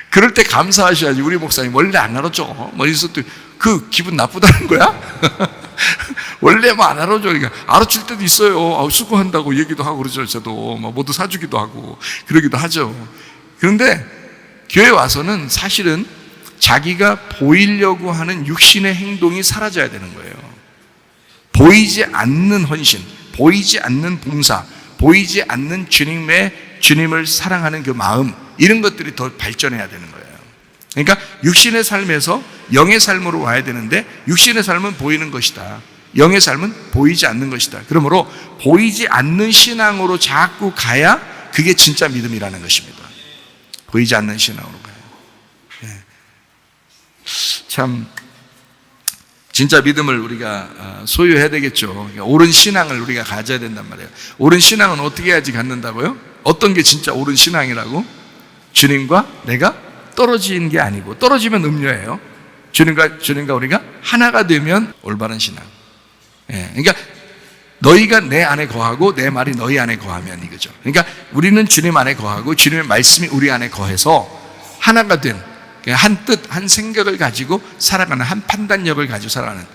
그럴 때 감사하셔야지. 우리 목사님 원래 안 알아줘, 뭐 이래서 또 그 기분 나쁘다는 거야? 원래 뭐 안 알아줘. 그러니까 알아줄 때도 있어요. 수고한다고 얘기도 하고 그러죠. 저도 뭐 모두 사주기도 하고 그러기도 하죠. 그런데 교회 와서는 사실은 자기가 보이려고 하는 육신의 행동이 사라져야 되는 거예요. 보이지 않는 헌신, 보이지 않는 봉사, 보이지 않는 주님을 사랑하는 그 마음, 이런 것들이 더 발전해야 되는 거예요. 그러니까 육신의 삶에서 영의 삶으로 와야 되는데, 육신의 삶은 보이는 것이다, 영의 삶은 보이지 않는 것이다. 그러므로 보이지 않는 신앙으로 자꾸 가야 그게 진짜 믿음이라는 것입니다. 보이지 않는 신앙으로 가요. 예. 참 진짜 믿음을 우리가 소유해야 되겠죠. 그러니까 옳은 신앙을 우리가 가져야 된단 말이에요. 옳은 신앙은 어떻게 해야지 갖는다고요? 어떤 게 진짜 옳은 신앙이라고? 주님과 내가 떨어지는 게 아니고, 떨어지면 음료예요. 주님과 우리가 하나가 되면 올바른 신앙. 예. 그러니까 너희가 내 안에 거하고 내 말이 너희 안에 거하면, 이거죠. 그러니까 우리는 주님 안에 거하고 주님의 말씀이 우리 안에 거해서 하나가 된, 한 뜻, 한 생각을 가지고 살아가는, 한 판단력을 가지고 살아가는,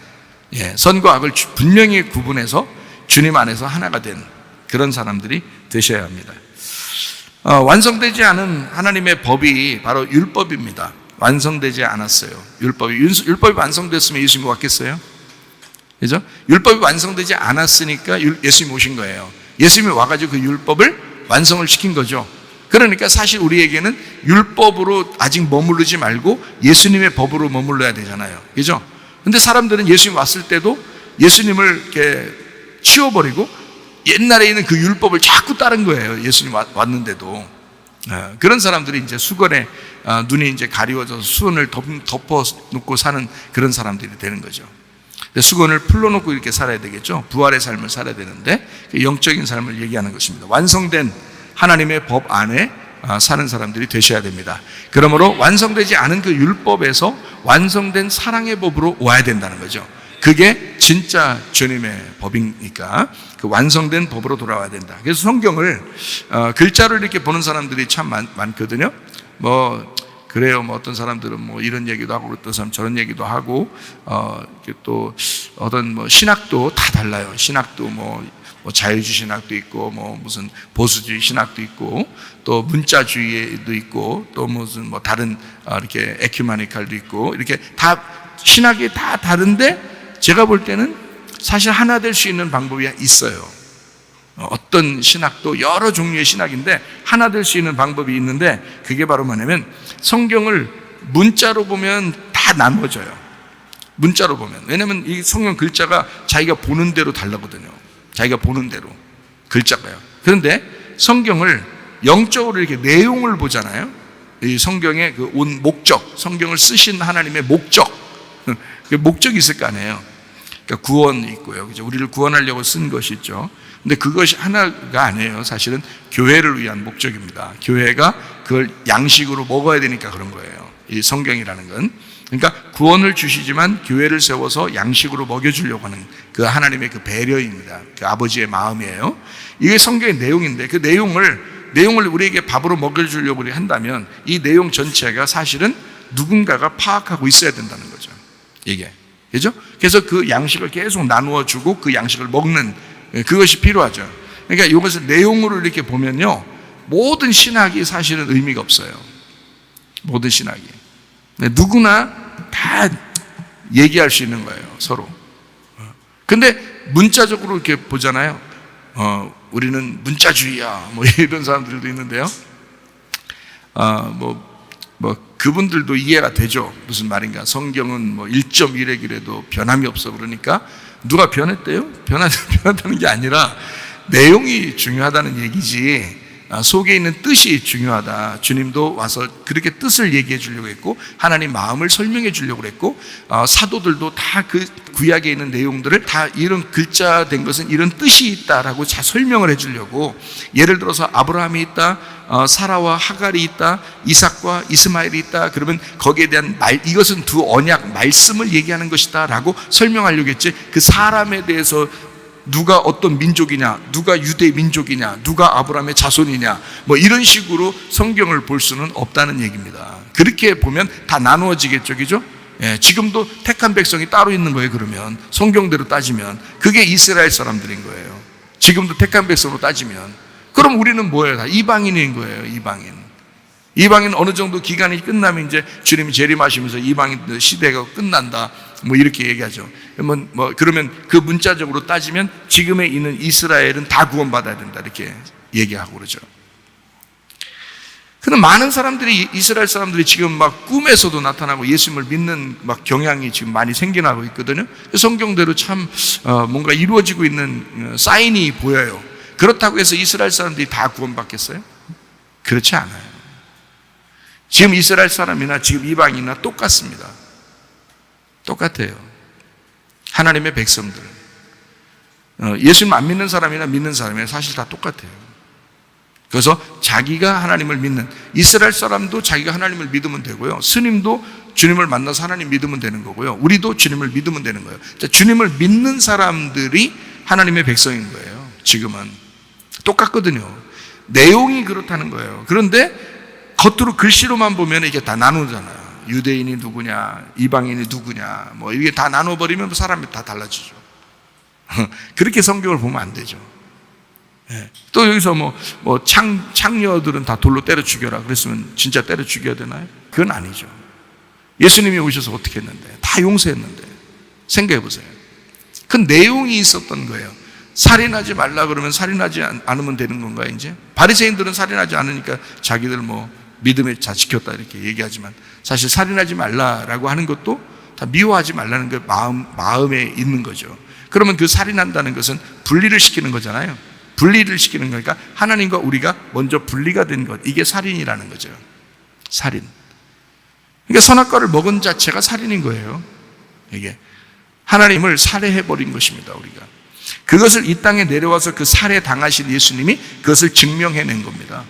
선과 악을 분명히 구분해서 주님 안에서 하나가 된 그런 사람들이 되셔야 합니다. 완성되지 않은 하나님의 법이 바로 율법입니다. 완성되지 않았어요. 율법이 완성됐으면 예수님이 왔겠어요? 그죠? 율법이 완성되지 않았으니까 예수님이 오신 거예요. 예수님이 와가지고 그 율법을 완성을 시킨 거죠. 그러니까 사실 우리에게는 율법으로 아직 머무르지 말고 예수님의 법으로 머물러야 되잖아요. 그죠? 근데 사람들은 예수님 왔을 때도 예수님을 이렇게 치워버리고 옛날에 있는 그 율법을 자꾸 따른 거예요. 예수님 왔는데도. 그런 사람들이 이제 수건에 눈이 이제 가리워져서 수건을 덮어 놓고 사는 그런 사람들이 되는 거죠. 수건을 풀러놓고 이렇게 살아야 되겠죠. 부활의 삶을 살아야 되는데, 영적인 삶을 얘기하는 것입니다. 완성된 하나님의 법 안에 사는 사람들이 되셔야 됩니다. 그러므로 완성되지 않은 그 율법에서 완성된 사랑의 법으로 와야 된다는 거죠. 그게 진짜 주님의 법이니까 그 완성된 법으로 돌아와야 된다. 그래서 성경을 글자로 이렇게 보는 사람들이 참 많거든요. 그래요. 어떤 사람들은 이런 얘기도 하고, 어떤 사람 저런 얘기도 하고, 또 어떤 신학도 다 달라요. 신학도 자유주의 신학도 있고, 무슨 보수주의 신학도 있고, 또 문자주의도 있고, 또 무슨 다른 이렇게 에큐메니칼도 있고, 이렇게 다 신학이 다 다른데, 제가 볼 때는 사실 하나 될 수 있는 방법이 있어요. 어떤 신학도 여러 종류의 신학인데 하나 될 수 있는 방법이 있는데, 그게 바로 뭐냐면 성경을 문자로 보면 다 나눠져요. 문자로 보면. 왜냐면 이 성경 글자가 자기가 보는 대로 다르거든요. 자기가 보는 대로 글자가요. 그런데 성경을 영적으로 이렇게 내용을 보잖아요. 이 성경의 그 온 목적, 성경을 쓰신 하나님의 목적, 목적이 있을 거 아니에요. 그러니까 구원이 있고요. 그죠? 우리를 구원하려고 쓴 것이 있죠. 근데 그것이 하나가 아니에요. 사실은 교회를 위한 목적입니다. 교회가 그걸 양식으로 먹어야 되니까 그런 거예요. 이 성경이라는 건. 그러니까 구원을 주시지만 교회를 세워서 양식으로 먹여주려고 하는 그 하나님의 그 배려입니다. 그 아버지의 마음이에요. 이게 성경의 내용인데 그 내용을 우리에게 밥으로 먹여주려고 한다면 이 내용 전체가 사실은 누군가가 파악하고 있어야 된다는 거죠. 이게. 그죠? 그래서 그 양식을 계속 나누어 주고 그 양식을 먹는 그것이 필요하죠. 그러니까 이것을 내용으로 이렇게 보면요. 모든 신학이 사실은 의미가 없어요. 모든 신학이. 누구나 다 얘기할 수 있는 거예요, 서로. 근데 문자적으로 이렇게 보잖아요. 우리는 문자주의야. 뭐 이런 사람들도 있는데요. 그분들도 이해가 되죠. 무슨 말인가. 성경은 뭐 1.1핵이라도 변함이 없어 그러니까 누가 변했대요? 변했다는 게 아니라 내용이 중요하다는 얘기지 속에 있는 뜻이 중요하다. 주님도 와서 그렇게 뜻을 얘기해 주려고 했고 하나님 마음을 설명해 주려고 했고 사도들도 다 그 구약에 있는 내용들을 다 이런 글자 된 것은 이런 뜻이 있다라고 잘 설명을 해 주려고 예를 들어서 아브라함이 있다, 사라와 하갈이 있다, 이삭과 이스마엘이 있다. 그러면 거기에 대한 이것은 두 언약 말씀을 얘기하는 것이다 라고 설명하려고 했지 그 사람에 대해서 누가 어떤 민족이냐, 누가 유대 민족이냐, 누가 아브라함의 자손이냐, 뭐 이런 식으로 성경을 볼 수는 없다는 얘기입니다. 그렇게 보면 다 나누어지겠죠, 그죠? 예, 지금도 택한 백성이 따로 있는 거예요. 그러면 성경대로 따지면 그게 이스라엘 사람들인 거예요. 지금도 택한 백성으로 따지면 그럼 우리는 뭐예요? 다 이방인인 거예요. 이방인 어느 정도 기간이 끝나면 이제 주님이 재림하시면서 이방인 시대가 끝난다. 뭐 이렇게 얘기하죠. 그러면 그 문자적으로 따지면 지금에 있는 이스라엘은 다 구원받아야 된다. 이렇게 얘기하고 그러죠. 근데 많은 사람들이 이스라엘 사람들이 지금 막 꿈에서도 나타나고 예수님을 믿는 막 경향이 지금 많이 생겨나고 있거든요. 성경대로 참 뭔가 이루어지고 있는 사인이 보여요. 그렇다고 해서 이스라엘 사람들이 다 구원받겠어요? 그렇지 않아요. 지금 이스라엘 사람이나 지금 이방인이나 똑같습니다. 똑같아요. 하나님의 백성들. 예수님 안 믿는 사람이나 믿는 사람이나 사실 다 똑같아요. 그래서 자기가 하나님을 믿는 이스라엘 사람도 자기가 하나님을 믿으면 되고요. 스님도 주님을 만나서 하나님 믿으면 되는 거고요. 우리도 주님을 믿으면 되는 거예요. 주님을 믿는 사람들이 하나님의 백성인 거예요. 지금은 똑같거든요. 내용이 그렇다는 거예요. 그런데 겉으로 글씨로만 보면 이게 다 나누잖아요. 유대인이 누구냐, 이방인이 누구냐, 뭐 이게 다 나눠버리면 사람이 다 달라지죠. 그렇게 성경을 보면 안 되죠. 네. 또 여기서 창녀들은 다 돌로 때려 죽여라 그랬으면 진짜 때려 죽여야 되나요? 그건 아니죠. 예수님이 오셔서 어떻게 했는데? 다 용서했는데. 생각해 보세요. 그 내용이 있었던 거예요. 살인하지 말라 그러면 살인하지 않으면 되는 건가요, 이제? 바리새인들은 살인하지 않으니까 자기들 믿음에 잘 지켰다 이렇게 얘기하지만 사실 살인하지 말라라고 하는 것도 다 미워하지 말라는 그 마음에 있는 거죠. 그러면 그 살인한다는 것은 분리를 시키는 거잖아요. 분리를 시키는 거니까 하나님과 우리가 먼저 분리가 된 것. 이게 살인이라는 거죠. 살인. 그러니까 선악과를 먹은 자체가 살인인 거예요. 이게 하나님을 살해해버린 것입니다. 우리가. 그것을 이 땅에 내려와서 그 살해 당하신 예수님이 그것을 증명해낸 겁니다.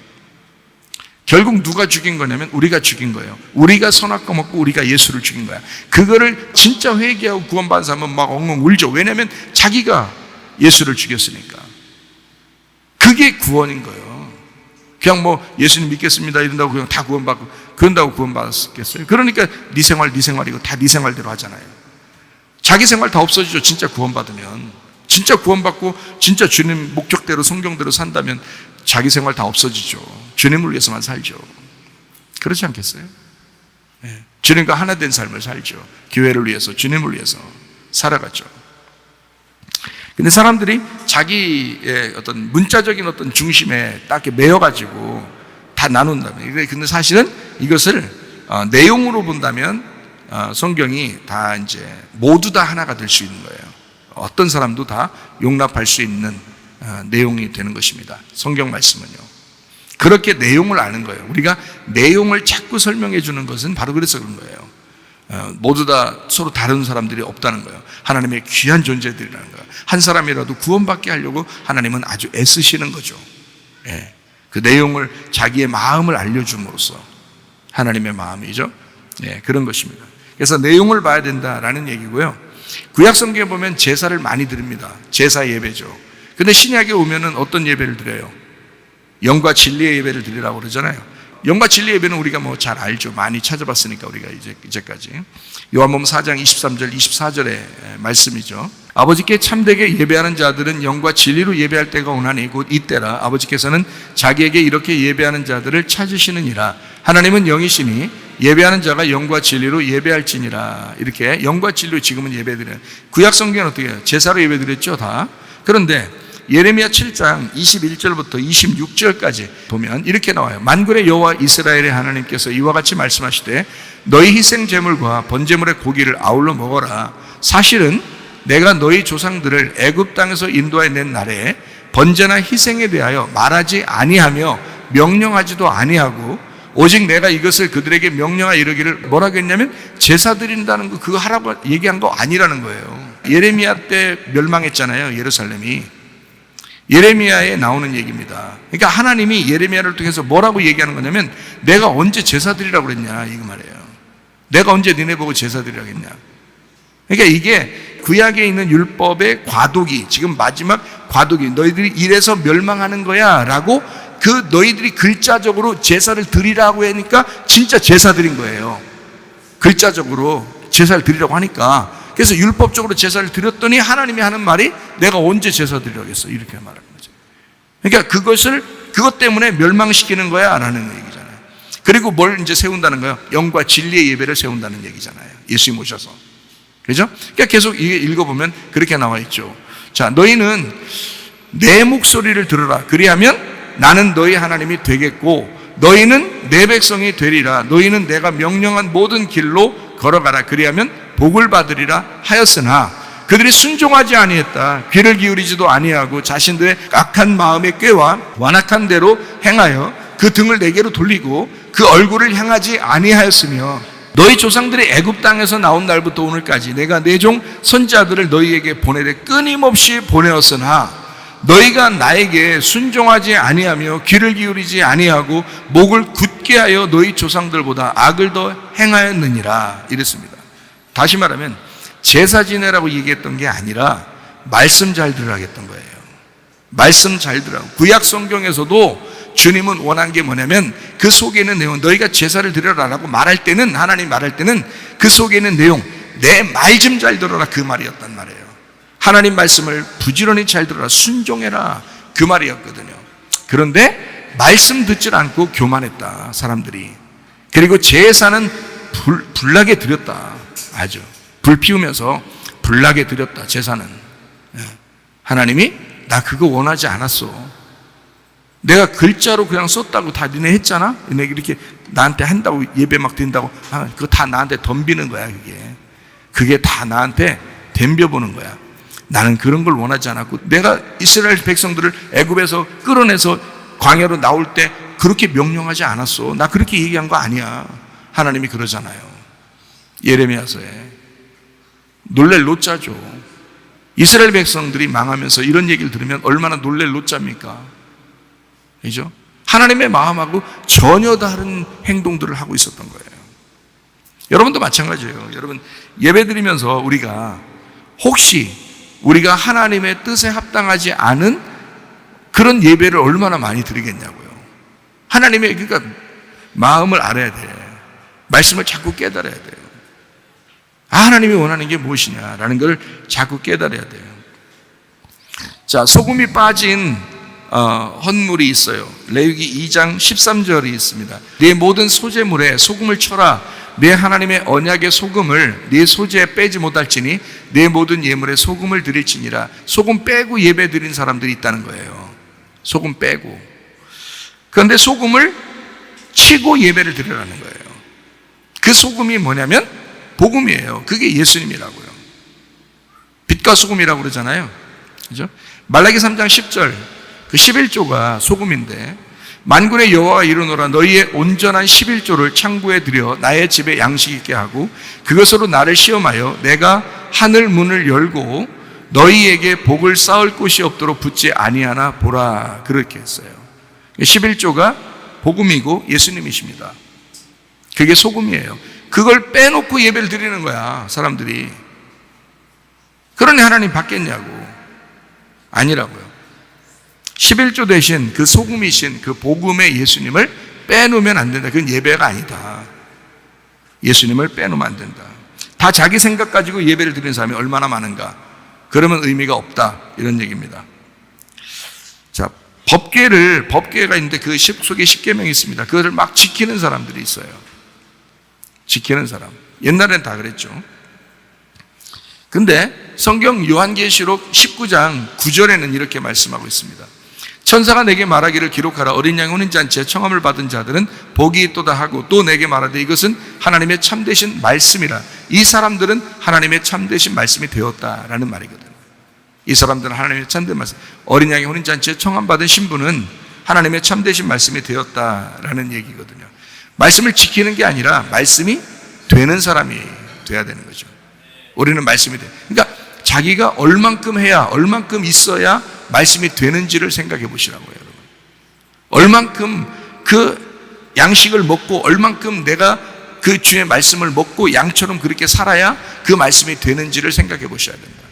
결국 누가 죽인 거냐면 우리가 죽인 거예요. 우리가 선악과 먹고 우리가 예수를 죽인 거야. 그거를 진짜 회개하고 구원받은 사람은 막 엉엉 울죠. 왜냐하면 자기가 예수를 죽였으니까. 그게 구원인 거예요. 그냥 예수님 믿겠습니다 이런다고 그냥 다 구원받고 그런다고 구원받았겠어요? 그러니까 네 생활이고 다 네 생활대로 하잖아요. 자기 생활 다 없어지죠. 진짜 구원받으면. 진짜 구원받고 진짜 주님 목적대로 성경대로 산다면 자기 생활 다 없어지죠. 주님을 위해서만 살죠. 그렇지 않겠어요? 네. 주님과 하나 된 삶을 살죠. 교회를 위해서, 주님을 위해서 살아가죠. 근데 사람들이 자기의 어떤 문자적인 어떤 중심에 딱 매여가지고 다 나눈다면. 근데 사실은 이것을 내용으로 본다면 성경이 다 이제 모두 다 하나가 될 수 있는 거예요. 어떤 사람도 다 용납할 수 있는 내용이 되는 것입니다. 성경 말씀은요. 그렇게 내용을 아는 거예요. 우리가 내용을 자꾸 설명해 주는 것은 바로 그래서 그런 거예요. 모두 다 서로 다른 사람들이 없다는 거예요. 하나님의 귀한 존재들이라는 거예요. 한 사람이라도 구원받게 하려고 하나님은 아주 애쓰시는 거죠. 예. 그 내용을 자기의 마음을 알려줌으로써 하나님의 마음이죠. 예, 그런 것입니다. 그래서 내용을 봐야 된다라는 얘기고요. 구약 성경에 보면 제사를 많이 드립니다. 제사 예배죠. 근데 신약에 오면은 어떤 예배를 드려요? 영과 진리의 예배를 드리라고 그러잖아요. 영과 진리 예배는 우리가 뭐 잘 알죠. 많이 찾아봤으니까 우리가 이제까지. 요한복음 4장 23절 24절의 말씀이죠. 아버지께 참되게 예배하는 자들은 영과 진리로 예배할 때가 오나니 곧 이때라. 아버지께서는 자기에게 이렇게 예배하는 자들을 찾으시느니라. 하나님은 영이시니 예배하는 자가 영과 진리로 예배할지니라. 이렇게 영과 진리로 지금은 예배드려요. 구약 성경은 어떻게 해요? 제사로 예배드렸죠, 다. 그런데 예레미야 7장 21절부터 26절까지 보면 이렇게 나와요. 만군의 여호와 이스라엘의 하나님께서 이와 같이 말씀하시되 너희 희생 제물과 번제물의 고기를 아울러 먹어라. 사실은 내가 너희 조상들을 애굽 땅에서 인도해 낸 날에 번제나 희생에 대하여 말하지 아니하며 명령하지도 아니하고 오직 내가 이것을 그들에게 명령하여 이르기를 뭐라고 했냐면 제사 드린다는 거 그거 하라고 얘기한 거 아니라는 거예요. 예레미야 때 멸망했잖아요, 예루살렘이. 예레미야에 나오는 얘기입니다. 그러니까 하나님이 예레미야를 통해서 뭐라고 얘기하는 거냐면 내가 언제 제사 드리라고 그랬냐 이거 말이에요. 내가 언제 니네 보고 제사 드리라고 했냐. 그러니까 이게 구약에 있는 율법의 과도기, 지금 마지막 과도기, 너희들이 이래서 멸망하는 거야 라고 그 너희들이 글자적으로 제사를 드리라고 하니까 진짜 제사 드린 거예요. 글자적으로 제사를 드리라고 하니까. 그래서 율법적으로 제사를 드렸더니 하나님이 하는 말이 내가 언제 제사 드리라고 했어 이렇게 말하는 거죠. 그러니까 그것 때문에 멸망시키는 거야 라는 얘기잖아요. 그리고 뭘 이제 세운다는 거예요? 영과 진리의 예배를 세운다는 얘기잖아요. 예수님 오셔서. 그죠? 그러니까 계속 이게 읽어보면 그렇게 나와 있죠. 자, 너희는 내 목소리를 들으라. 그리하면 나는 너희 하나님이 되겠고 너희는 내 백성이 되리라. 너희는 내가 명령한 모든 길로 걸어가라. 그리하면 복을 받으리라 하였으나 그들이 순종하지 아니했다. 귀를 기울이지도 아니하고 자신들의 악한 마음의 꾀와 완악한 대로 행하여 그 등을 내게로 돌리고 그 얼굴을 향하지 아니하였으며 너희 조상들이 애굽 땅에서 나온 날부터 오늘까지 내가 내 종 선지자들을 너희에게 보내되 끊임없이 보내었으나 너희가 나에게 순종하지 아니하며 귀를 기울이지 아니하고 목을 굳게 하여 너희 조상들보다 악을 더 행하였느니라 이랬습니다. 다시 말하면 제사 지내라고 얘기했던 게 아니라 말씀 잘 들으라고 했던 거예요. 말씀 잘 들으라고. 구약 성경에서도 주님은 원한 게 뭐냐면 그 속에 있는 내용, 너희가 제사를 드려라라고 말할 때는, 하나님 말할 때는 그 속에 있는 내용, 내 말 좀 잘 들어라 그 말이었단 말이에요. 하나님 말씀을 부지런히 잘 들어라, 순종해라 그 말이었거든요. 그런데 말씀 듣질 않고 교만했다 사람들이. 그리고 제사는 불나게 드렸다. 아주 불 피우면서 불나게 드렸다 제사는. 하나님이 나 그거 원하지 않았어. 내가 글자로 그냥 썼다고 다 니네 했잖아. 니네 이렇게 나한테 한다고 예배 막 드린다고 그거 다 나한테 덤비는 거야. 그게 다 나한테 덤벼보는 거야. 나는 그런 걸 원하지 않았고 내가 이스라엘 백성들을 애굽에서 끌어내서 광야로 나올 때 그렇게 명령하지 않았어. 나 그렇게 얘기한 거 아니야. 하나님이 그러잖아요. 예레미야서에 놀랄 노자죠. 이스라엘 백성들이 망하면서 이런 얘기를 들으면 얼마나 놀랄 노자입니까? 그죠? 하나님의 마음하고 전혀 다른 행동들을 하고 있었던 거예요. 여러분도 마찬가지예요. 여러분 예배드리면서 우리가 혹시 우리가 하나님의 뜻에 합당하지 않은 그런 예배를 얼마나 많이 드리겠냐고요. 하나님의 그러니까 마음을 알아야 돼. 말씀을 자꾸 깨달아야 돼요. 하나님이 원하는 게 무엇이냐라는 걸 자꾸 깨달아야 돼요. 자, 소금이 빠진 헌물이 있어요. 레위기 2장 13절이 있습니다. 네 모든 소제물에 소금을 쳐라. 내 하나님의 언약의 소금을 네 소제에 빼지 못할지니 네 모든 예물에 소금을 드릴지니라. 소금 빼고 예배 드린 사람들이 있다는 거예요. 소금 빼고. 그런데 소금을 치고 예배를 드리라는 거예요. 그 소금이 뭐냐면 복음이에요. 그게 예수님이라고요. 빛과 소금이라고 그러잖아요. 그죠? 말라기 3장 10절 그 11조가 소금인데 만군의 여호와가 이르노라 너희의 온전한 11조를 창고에 들여 나의 집에 양식 있게 하고 그것으로 나를 시험하여 내가 하늘 문을 열고 너희에게 복을 쌓을 곳이 없도록 붙지 아니하나 보라. 그렇게 했어요. 11조가 복음이고 예수님이십니다. 그게 소금이에요. 그걸 빼놓고 예배를 드리는 거야, 사람들이. 그러니 하나님 받겠냐고. 아니라고요. 11조 대신 그 소금이신 그 복음의 예수님을 빼놓으면 안 된다. 그건 예배가 아니다. 예수님을 빼놓으면 안 된다. 다 자기 생각 가지고 예배를 드리는 사람이 얼마나 많은가. 그러면 의미가 없다, 이런 얘기입니다. 자, 법궤가 있는데 그 속에 10계명이 있습니다. 그것을 막 지키는 사람들이 있어요. 지키는 사람. 옛날엔 다 그랬죠. 근데 성경 요한계시록 19장 9절에는 이렇게 말씀하고 있습니다. 천사가 내게 말하기를 기록하라. 어린 양 혼인잔치에 청함을 받은 자들은 복이 있도다 하고, 또 내게 말하되 이것은 하나님의 참되신 말씀이라. 이 사람들은 하나님의 참되신 말씀이 되었다라는 말이거든요. 이 사람들은 하나님의 참된 말씀. 어린 양의 혼인잔치에 청함 받은 신부는 하나님의 참되신 말씀이 되었다라는 얘기거든요. 말씀을 지키는 게 아니라 말씀이 되는 사람이 돼야 되는 거죠. 우리는 말씀이 돼. 그러니까 자기가 얼만큼 해야, 얼만큼 있어야 말씀이 되는지를 생각해 보시라고요, 여러분. 얼만큼 그 양식을 먹고, 얼만큼 내가 그 주의 말씀을 먹고 양처럼 그렇게 살아야 그 말씀이 되는지를 생각해 보셔야 된다.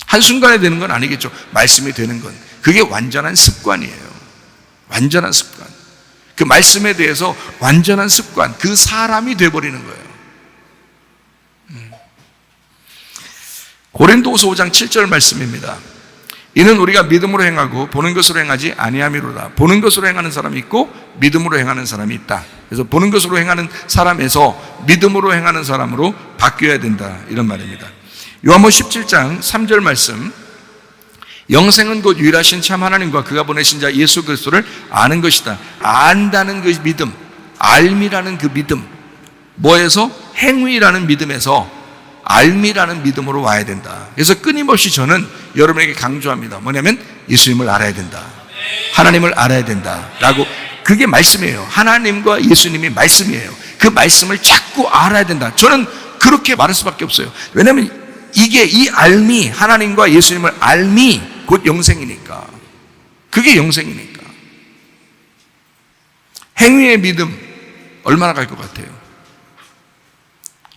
한순간에 되는 건 아니겠죠. 말씀이 되는 건. 그게 완전한 습관이에요. 완전한 습관. 그 말씀에 대해서 완전한 습관, 그 사람이 돼버리는 거예요. 고린도후서 5장 7절 말씀입니다. 이는 우리가 믿음으로 행하고 보는 것으로 행하지 아니함이로다. 보는 것으로 행하는 사람이 있고 믿음으로 행하는 사람이 있다. 그래서 보는 것으로 행하는 사람에서 믿음으로 행하는 사람으로 바뀌어야 된다, 이런 말입니다. 요한복음 17장 3절 말씀. 영생은 곧 유일하신 참 하나님과 그가 보내신 자 예수 그리스도를 아는 것이다. 안다는 그 믿음, 알미라는 그 믿음, 뭐에서? 행위라는 믿음에서 알미라는 믿음으로 와야 된다. 그래서 끊임없이 저는 여러분에게 강조합니다. 뭐냐면 예수님을 알아야 된다, 하나님을 알아야 된다 라고. 그게 말씀이에요. 하나님과 예수님이 말씀이에요. 그 말씀을 자꾸 알아야 된다. 저는 그렇게 말할 수밖에 없어요. 왜냐하면 이게, 이 알미, 하나님과 예수님을 알미 곧 영생이니까. 그게 영생이니까. 행위의 믿음 얼마나 갈 것 같아요?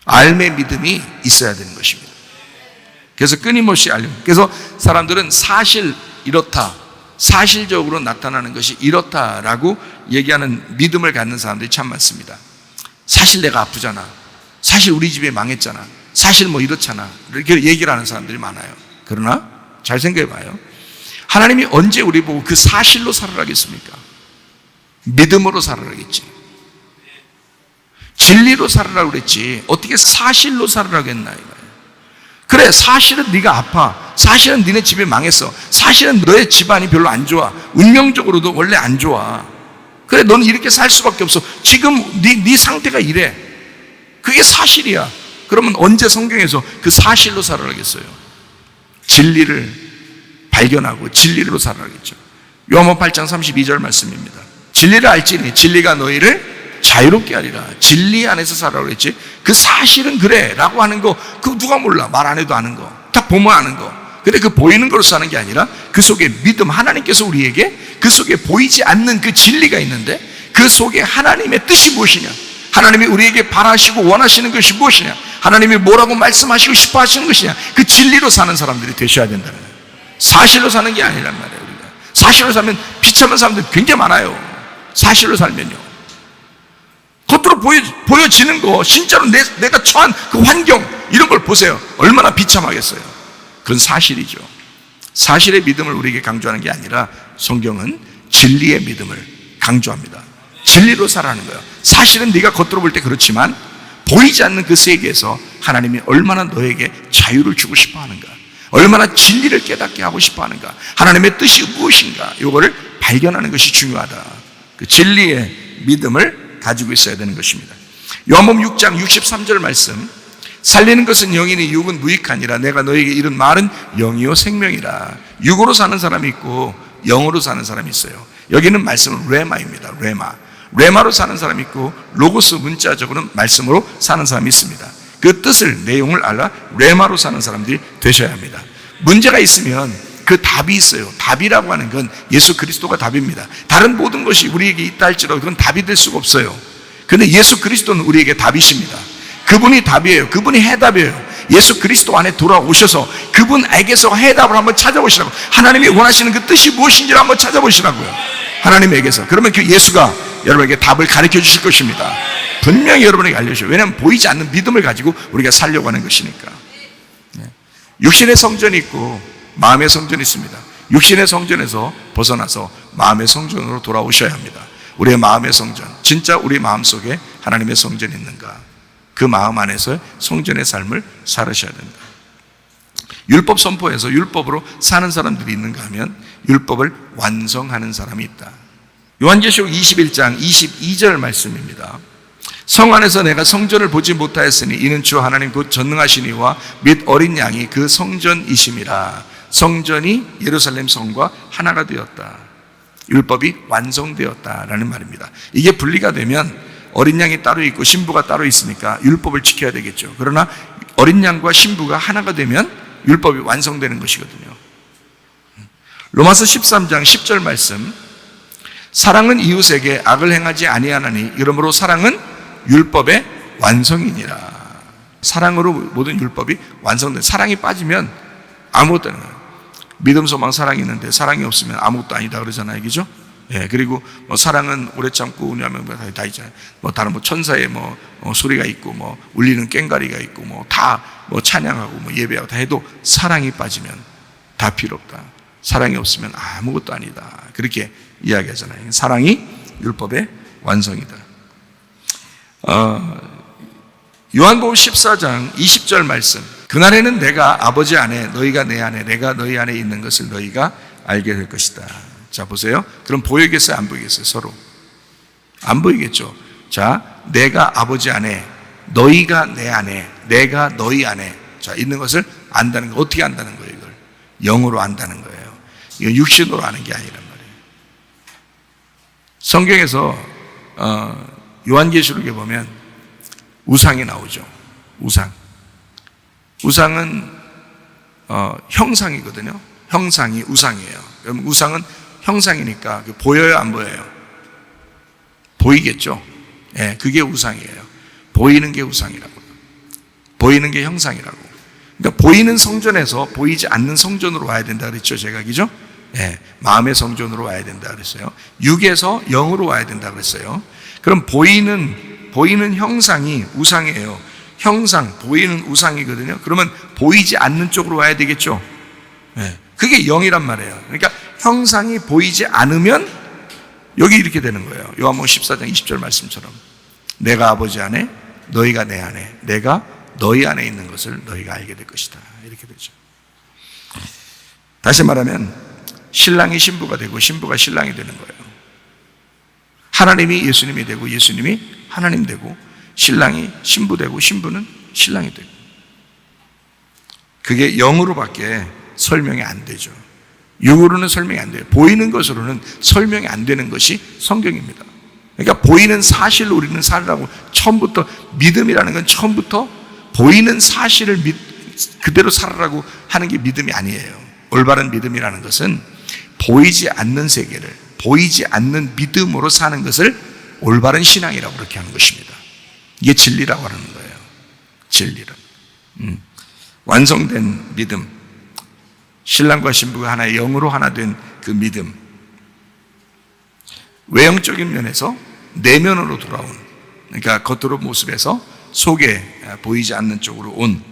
알미의 믿음이 있어야 되는 것입니다. 그래서 끊임없이 알림. 그래서 사람들은 사실 이렇다, 사실적으로 나타나는 것이 이렇다라고 얘기하는 믿음을 갖는 사람들이 참 많습니다. 사실 내가 아프잖아, 사실 우리 집이 망했잖아, 사실 뭐 이렇잖아, 이렇게 얘기를 하는 사람들이 많아요. 그러나 잘 생각해 봐요. 하나님이 언제 우리 보고 그 사실로 살아라겠습니까? 믿음으로 살아라겠지. 진리로 살아라고 그랬지 어떻게 사실로 살아라고 했나 이거예요. 그래, 사실은 네가 아파, 사실은 니네 집이 망했어, 사실은 너의 집안이 별로 안 좋아, 운명적으로도 원래 안 좋아. 그래, 너는 이렇게 살 수밖에 없어. 지금 네 상태가 이래. 그게 사실이야. 그러면 언제 성경에서 그 사실로 살아라겠어요? 진리를 발견하고 진리로 살아라겠죠. 요한복음 8장 32절 말씀입니다. 진리를 알지니 진리가 너희를 자유롭게 하리라. 진리 안에서 살아라고 그랬지. 그 사실은 그래 라고 하는 거, 그거 누가 몰라. 말 안 해도 아는 거, 다 보면 아는 거. 근데 그 보이는 걸로 사는 게 아니라 그 속에 믿음, 하나님께서 우리에게 그 속에 보이지 않는 그 진리가 있는데 그 속에 하나님의 뜻이 무엇이냐, 하나님이 우리에게 바라시고 원하시는 것이 무엇이냐, 하나님이 뭐라고 말씀하시고 싶어 하시는 것이냐, 그 진리로 사는 사람들이 되셔야 된다는 거예요. 사실로 사는 게 아니란 말이에요. 우리가 사실로 살면 비참한 사람들 굉장히 많아요. 사실로 살면요, 겉으로 보여지는 거, 진짜로 내가 처한 그 환경, 이런 걸 보세요. 얼마나 비참하겠어요. 그건 사실이죠. 사실의 믿음을 우리에게 강조하는 게 아니라 성경은 진리의 믿음을 강조합니다. 진리로 살아가는 거예요. 사실은 네가 겉으로 볼 때 그렇지만 보이지 않는 그 세계에서 하나님이 얼마나 너에게 자유를 주고 싶어 하는가, 얼마나 진리를 깨닫게 하고 싶어 하는가, 하나님의 뜻이 무엇인가, 이거를 발견하는 것이 중요하다. 그 진리의 믿음을 가지고 있어야 되는 것입니다. 요한복음 6장 63절 말씀. 살리는 것은 영이니 육은 무익하니라. 내가 너에게 이른 말은 영이요 생명이라. 육으로 사는 사람이 있고 영으로 사는 사람이 있어요. 여기는 말씀은 레마입니다. 레마로 사는 사람이 있고 로고스, 문자적으로는 말씀으로 사는 사람이 있습니다. 그 뜻을, 내용을 알아 레마로 사는 사람들이 되셔야 합니다. 문제가 있으면 그 답이 있어요. 답이라고 하는 건 예수 그리스도가 답입니다. 다른 모든 것이 우리에게 있다 할지라도 그건 답이 될 수가 없어요. 근데 예수 그리스도는 우리에게 답이십니다. 그분이 답이에요. 그분이 해답이에요. 예수 그리스도 안에 돌아오셔서 그분에게서 해답을 한번 찾아보시라고. 하나님이 원하시는 그 뜻이 무엇인지를 한번 찾아보시라고요. 하나님에게서. 그러면 그 예수가 여러분에게 답을 가르쳐 주실 것입니다. 분명히 여러분에게 알려주셔요. 왜냐하면 보이지 않는 믿음을 가지고 우리가 살려고 하는 것이니까. 육신의 성전이 있고 마음의 성전이 있습니다. 육신의 성전에서 벗어나서 마음의 성전으로 돌아오셔야 합니다. 우리의 마음의 성전, 진짜 우리 마음속에 하나님의 성전이 있는가? 그 마음 안에서 성전의 삶을 살으셔야 된다. 율법 선포에서 율법으로 사는 사람들이 있는가 하면 율법을 완성하는 사람이 있다. 요한계시록 21장 22절 말씀입니다. 성 안에서 내가 성전을 보지 못하였으니 이는 주 하나님 곧 전능하신 이와 및 어린 양이 그 성전이심이라. 성전이 예루살렘 성과 하나가 되었다. 율법이 완성되었다라는 말입니다. 이게 분리가 되면 어린 양이 따로 있고 신부가 따로 있으니까 율법을 지켜야 되겠죠. 그러나 어린 양과 신부가 하나가 되면 율법이 완성되는 것이거든요. 로마서 13장 10절 말씀, 사랑은 이웃에게 악을 행하지 아니하나니 이러므로 사랑은 율법의 완성이니라. 사랑으로 모든 율법이 완성된. 사랑이 빠지면 아무것도 아닌 거예요. 믿음, 소망, 사랑이 있는데 사랑이 없으면 아무것도 아니다 그러잖아요, 그죠? 예, 그리고 뭐 사랑은 오래 참고 운하면 다 있잖아요. 뭐 다른 뭐 천사의 소리가 있고 뭐 울리는 꽹과리가 있고 뭐 다 뭐 찬양하고 뭐 예배하고 다 해도 사랑이 빠지면 다 필요 없다. 사랑이 없으면 아무것도 아니다. 그렇게 이야기하잖아요. 사랑이 율법의 완성이다. 요한복음 14장 20절 말씀. 그날에는 내가 아버지 안에, 너희가 내 안에, 내가 너희 안에 있는 것을 너희가 알게 될 것이다. 자, 보세요. 그럼 보이겠어요? 안 보이겠어요? 서로 안 보이겠죠. 자, 내가 아버지 안에, 너희가 내 안에, 내가 너희 안에, 자, 있는 것을 안다는 거. 어떻게 안다는 거예요? 이걸 영으로 안다는 거예요. 이건 육신으로 아는 게 아니란 말이에요. 성경에서 요한계시록에 보면 우상이 나오죠. 우상은 형상이거든요. 형상이 우상이에요. 그럼 우상은 형상이니까 보여요, 안 보여요? 보이겠죠. 예, 그게 우상이에요. 보이는 게 우상이라고. 보이는 게 형상이라고. 그러니까 보이는 성전에서 보이지 않는 성전으로 와야 된다 그랬죠, 제가, 그죠? 예, 마음의 성전으로 와야 된다 그랬어요. 육에서 영으로 와야 된다 그랬어요. 그럼 보이는 형상이 우상이에요. 형상, 보이는 우상이거든요. 그러면 보이지 않는 쪽으로 와야 되겠죠. 예, 그게 영이란 말이에요. 그러니까 형상이 보이지 않으면 여기 이렇게 되는 거예요. 요한복음 14장 20절 말씀처럼 내가 아버지 안에, 너희가 내 안에, 내가 너희 안에 있는 것을 너희가 알게 될 것이다. 이렇게 되죠. 다시 말하면 신랑이 신부가 되고 신부가 신랑이 되는 거예요. 하나님이 예수님이 되고 예수님이 하나님 되고 신랑이 신부 되고 신부는 신랑이 되고. 그게 영으로밖에 설명이 안 되죠. 육으로는 설명이 안 돼요. 보이는 것으로는 설명이 안 되는 것이 성경입니다. 그러니까 보이는 사실로 우리는 살라고. 처음부터 믿음이라는 건 처음부터 보이는 사실을 그대로 살아라고 하는 게 믿음이 아니에요. 올바른 믿음이라는 것은 보이지 않는 세계를, 보이지 않는 믿음으로 사는 것을 올바른 신앙이라고 그렇게 하는 것입니다. 이게 진리라고 하는 거예요. 진리는 완성된 믿음, 신랑과 신부가 하나의 영으로 하나 된 그 믿음, 외형적인 면에서 내면으로 돌아온, 그러니까 겉으로 모습에서 속에 보이지 않는 쪽으로 온.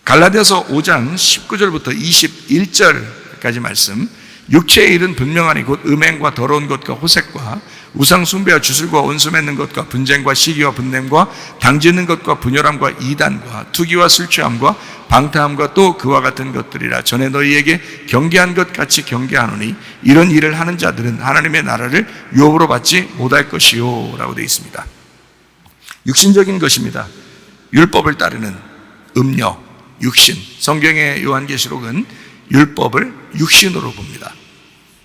갈라디아서 5장 19절부터 21절까지 말씀. 육체의 일은 분명하니 곧 음행과 더러운 것과 호색과 우상 숭배와 주술과 원수 맺는 것과 분쟁과 시기와 분냄과 당짓는 것과 분열함과 이단과 투기와 술 취함과 방탕함과 또 그와 같은 것들이라. 전에 너희에게 경계한 것 같이 경계하노니 이런 일을 하는 자들은 하나님의 나라를 유업으로 받지 못할 것이요 라고 되어 있습니다. 육신적인 것입니다. 율법을 따르는 음력, 육신. 성경의 요한계시록은 율법을 육신으로 봅니다.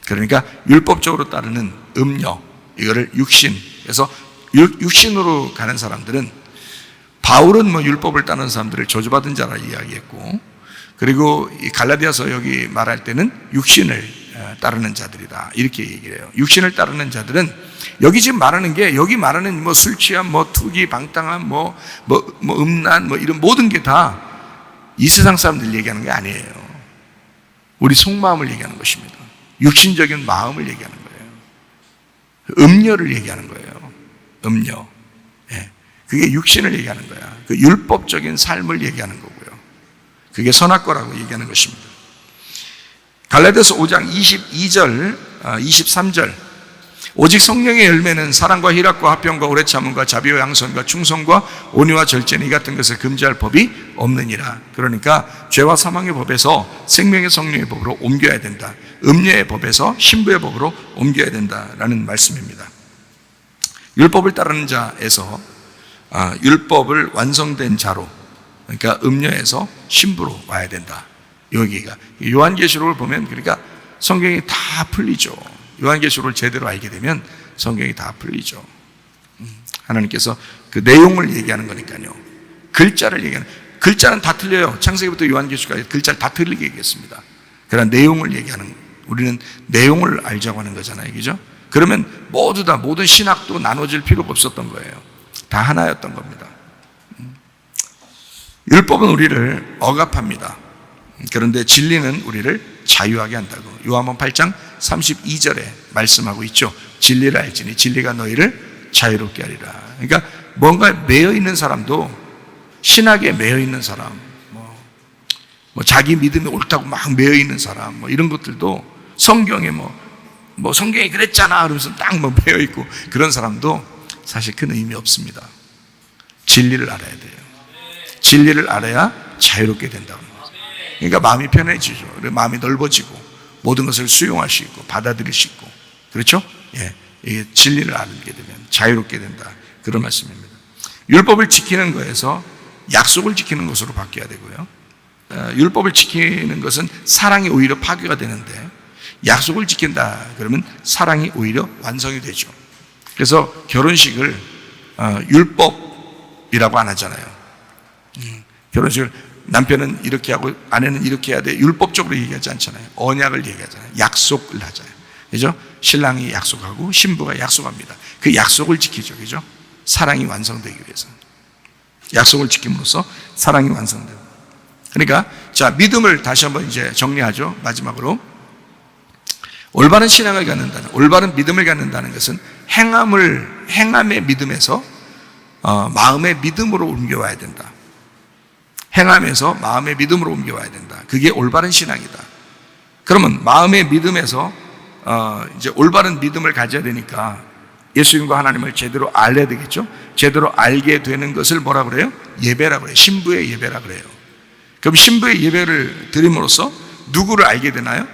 그러니까 율법적으로 따르는 음력, 이거를 육신. 그래서 육신으로 가는 사람들은, 바울은 율법을 따르는 사람들을 저주받은 자라 이야기했고, 그리고 이 갈라디아서 여기 말할 때는 육신을 따르는 자들이다. 이렇게 얘기를 해요. 육신을 따르는 자들은 여기 지금 말하는 게, 여기 말하는 뭐 술 취함, 뭐 투기, 방탕함, 뭐 음란, 뭐 이런 모든 게 다 이 세상 사람들 얘기하는 게 아니에요. 우리 속마음을 얘기하는 것입니다. 육신적인 마음을 얘기하는 거예요. 음료를 얘기하는 거예요. 음료. 예. 그게 육신을 얘기하는 거야. 그 율법적인 삶을 얘기하는 거고요. 그게 선악과라고 얘기하는 것입니다. 갈라디아서 5장 22절, 23절. 오직 성령의 열매는 사랑과 희락과 화평과 오래 참음과 자비와 양선과 충성과 온유와 절제는 이 같은 것을 금지할 법이 없느니라. 그러니까 죄와 사망의 법에서 생명의 성령의 법으로 옮겨야 된다. 음녀의 법에서 신부의 법으로 옮겨야 된다라는 말씀입니다. 율법을 따르는 자에서 율법을 완성된 자로, 그러니까 음녀에서 신부로 와야 된다. 여기가 요한계시록을 보면, 그러니까 성경이 다 풀리죠. 요한계시록을 제대로 알게 되면 성경이 다 풀리죠. 하나님께서 그 내용을 얘기하는 거니까요. 글자를 얘기하는, 글자는 다 틀려요. 창세기부터 요한계시록까지 글자를 다 틀리게 얘기했습니다. 그러나 내용을 얘기하는, 우리는 내용을 알자고 하는 거잖아요. 그죠? 그러면 모두 다, 모든 신학도 나눠질 필요가 없었던 거예요. 다 하나였던 겁니다. 율법은 우리를 억압합니다. 그런데 진리는 우리를 자유하게 한다고 요한복음 8장 32절에 말씀하고 있죠. 진리를 알지니 진리가 너희를 자유롭게 하리라. 그러니까 뭔가 매여 있는 사람도, 신학에 매여 있는 사람, 뭐 자기 믿음이 옳다고 막 매여 있는 사람, 뭐 이런 것들도 성경에 뭐 성경이 그랬잖아 그러면서 딱 뭐 매여 있고, 그런 사람도 사실 큰 의미 없습니다. 진리를 알아야 돼요. 진리를 알아야 자유롭게 된다고. 그러니까 마음이 편해지죠. 마음이 넓어지고 모든 것을 수용할 수 있고 받아들일 수 있고, 그렇죠? 예, 이게 진리를 알게 되면 자유롭게 된다, 그런 말씀입니다. 율법을 지키는 거에서 약속을 지키는 것으로 바뀌어야 되고요. 율법을 지키는 것은 사랑이 오히려 파괴가 되는데, 약속을 지킨다 그러면 사랑이 오히려 완성이 되죠. 그래서 결혼식을 율법이라고 안 하잖아요. 결혼식을 남편은 이렇게 하고 아내는 이렇게 해야 돼, 율법적으로 얘기하지 않잖아요. 언약을 얘기하잖아요. 약속을 하잖아요. 그죠? 신랑이 약속하고 신부가 약속합니다. 그 약속을 지키죠. 그죠? 사랑이 완성되기 위해서. 약속을 지킴으로써 사랑이 완성돼요. 그러니까 자, 믿음을 다시 한번 이제 정리하죠. 마지막으로 올바른 신앙을 갖는다는, 올바른 믿음을 갖는다는 것은 행함의 믿음에서 마음의 믿음으로 옮겨와야 된다. 행함에서 마음의 믿음으로 옮겨와야 된다. 그게 올바른 신앙이다. 그러면 마음의 믿음에서 이제 올바른 믿음을 가져야 되니까 예수님과 하나님을 제대로 알아야 되겠죠. 제대로 알게 되는 것을 뭐라 그래요? 예배라고 그래요. 신부의 예배라 그래요. 그럼 신부의 예배를 드림으로써 누구를 알게 되나요?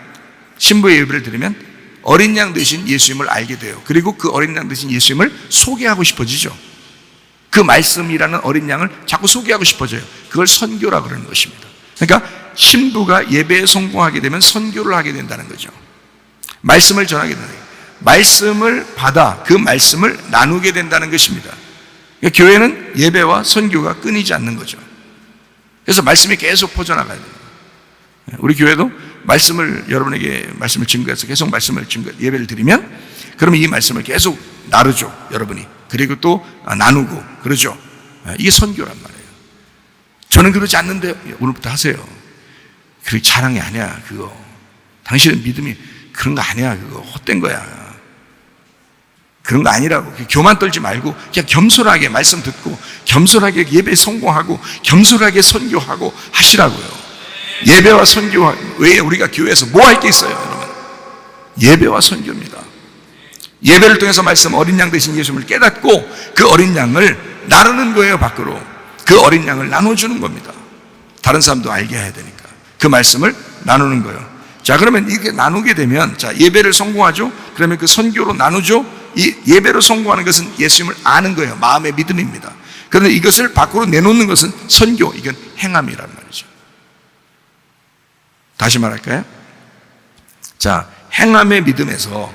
신부의 예배를 드리면 어린 양 되신 예수님을 알게 돼요. 그리고 그 어린 양 되신 예수님을 소개하고 싶어지죠. 그 말씀이라는 어린 양을 자꾸 소개하고 싶어져요. 그걸 선교라고 그러는 것입니다. 그러니까 신부가 예배에 성공하게 되면 선교를 하게 된다는 거죠. 말씀을 전하게 된다. 말씀을 받아 그 말씀을 나누게 된다는 것입니다. 그러니까 교회는 예배와 선교가 끊이지 않는 거죠. 그래서 말씀이 계속 퍼져나가야 돼요. 우리 교회도 말씀을, 여러분에게 말씀을 증거해서 계속 말씀을 예배를 드리면, 그러면 이 말씀을 계속 나누죠, 여러분이. 그리고 또 나누고 그러죠. 이게 선교란 말이에요. 저는 그러지 않는데 오늘부터 하세요. 그게 자랑이 아니야. 그거 당신의 믿음이 그런 거 아니야. 그거 헛된 거야. 그런 거 아니라고. 교만 떨지 말고 그냥 겸손하게 말씀 듣고 겸손하게 예배에 성공하고 겸손하게 선교하고 하시라고요. 예배와 선교 외에 우리가 교회에서 뭐 할 게 있어요, 여러분? 예배와 선교입니다. 예배를 통해서 말씀, 어린 양 되신 예수님을 깨닫고 그 어린 양을 나누는 거예요. 밖으로 그 어린 양을 나눠주는 겁니다. 다른 사람도 알게 해야 되니까 그 말씀을 나누는 거예요. 자, 그러면 이렇게 나누게 되면, 자, 예배를 성공하죠. 그러면 그 선교로 나누죠. 이 예배로 성공하는 것은 예수님을 아는 거예요. 마음의 믿음입니다. 그런데 이것을 밖으로 내놓는 것은 선교, 이건 행함이란 말이죠. 다시 말할까요? 자, 행함의 믿음에서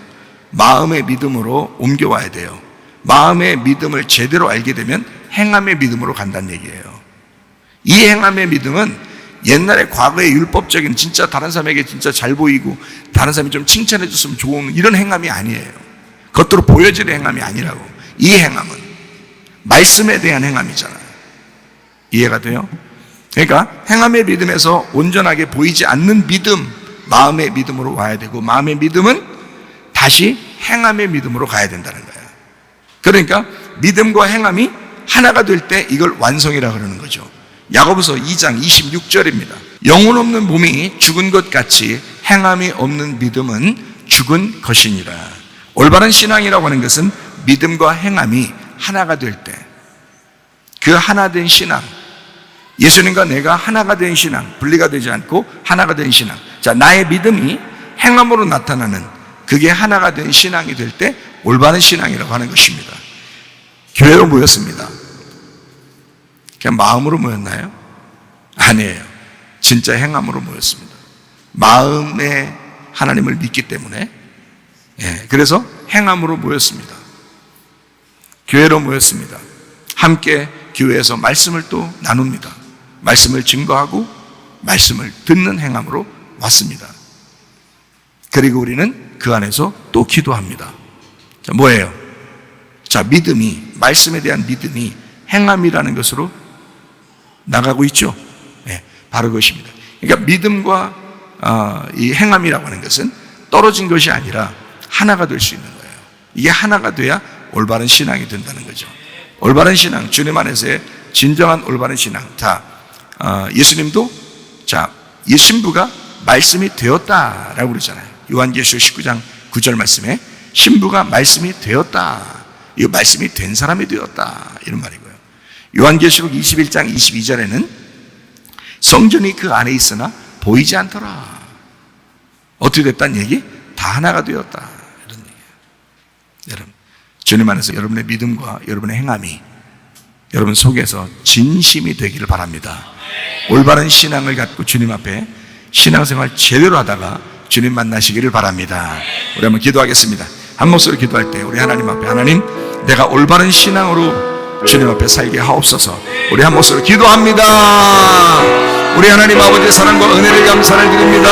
마음의 믿음으로 옮겨와야 돼요. 마음의 믿음을 제대로 알게 되면 행함의 믿음으로 간다는 얘기예요. 이 행함의 믿음은 옛날에 과거의 율법적인 진짜 다른 사람에게 진짜 잘 보이고 다른 사람이 좀 칭찬해 줬으면 좋은 이런 행함이 아니에요. 겉으로 보여지는 행함이 아니라고. 이 행함은 말씀에 대한 행함이잖아요. 이해가 돼요? 그러니까 행함의 믿음에서 온전하게 보이지 않는 믿음, 마음의 믿음으로 와야 되고, 마음의 믿음은 다시 행함의 믿음으로 가야 된다는 거예요. 그러니까 믿음과 행함이 하나가 될 때 이걸 완성이라 그러는 거죠. 야고보서 2장 26절입니다. 영혼 없는 몸이 죽은 것 같이 행함이 없는 믿음은 죽은 것이니라. 올바른 신앙이라고 하는 것은 믿음과 행함이 하나가 될 때, 그 하나 된 신앙, 예수님과 내가 하나가 된 신앙, 분리가 되지 않고 하나가 된 신앙. 자, 나의 믿음이 행함으로 나타나는 그게 하나가 된 신앙이 될 때 올바른 신앙이라고 하는 것입니다. 교회로 모였습니다. 그냥 마음으로 모였나요? 아니에요. 진짜 행함으로 모였습니다. 마음에 하나님을 믿기 때문에, 그래서 행함으로 모였습니다. 교회로 모였습니다. 함께 교회에서 말씀을 또 나눕니다. 말씀을 증거하고 말씀을 듣는 행함으로 왔습니다. 그리고 우리는 그 안에서 또 기도합니다. 자, 뭐예요? 자, 믿음이, 말씀에 대한 믿음이 행함이라는 것으로 나가고 있죠. 바로 그것입니다. 그러니까 믿음과 이 행함이라고 하는 것은 떨어진 것이 아니라 하나가 될 수 있는 거예요. 이게 하나가 돼야 올바른 신앙이 된다는 거죠. 올바른 신앙, 주님 안에서의 진정한 올바른 신앙. 자, 예수님도, 자, 이 신부가 말씀이 되었다라고 그러잖아요. 요한계시록 19장 9절 말씀에 신부가 말씀이 되었다. 이 말씀이 된 사람이 되었다. 이런 말이고요. 요한계시록 21장 22절에는 성전이 그 안에 있으나 보이지 않더라. 어떻게 됐다는 얘기? 다 하나가 되었다. 이런 얘기예요. 여러분, 주님 안에서 여러분의 믿음과 여러분의 행함이 여러분 속에서 진심이 되기를 바랍니다. 올바른 신앙을 갖고 주님 앞에 신앙생활 제대로 하다가 주님 만나시기를 바랍니다. 우리 한번 기도하겠습니다. 한 목소리로 기도할 때 우리 하나님 앞에, 하나님, 내가 올바른 신앙으로 주님 앞에 살게 하옵소서. 우리 한 목소리로 기도합니다. 우리 하나님 아버지의 사랑과 은혜를 감사를 드립니다.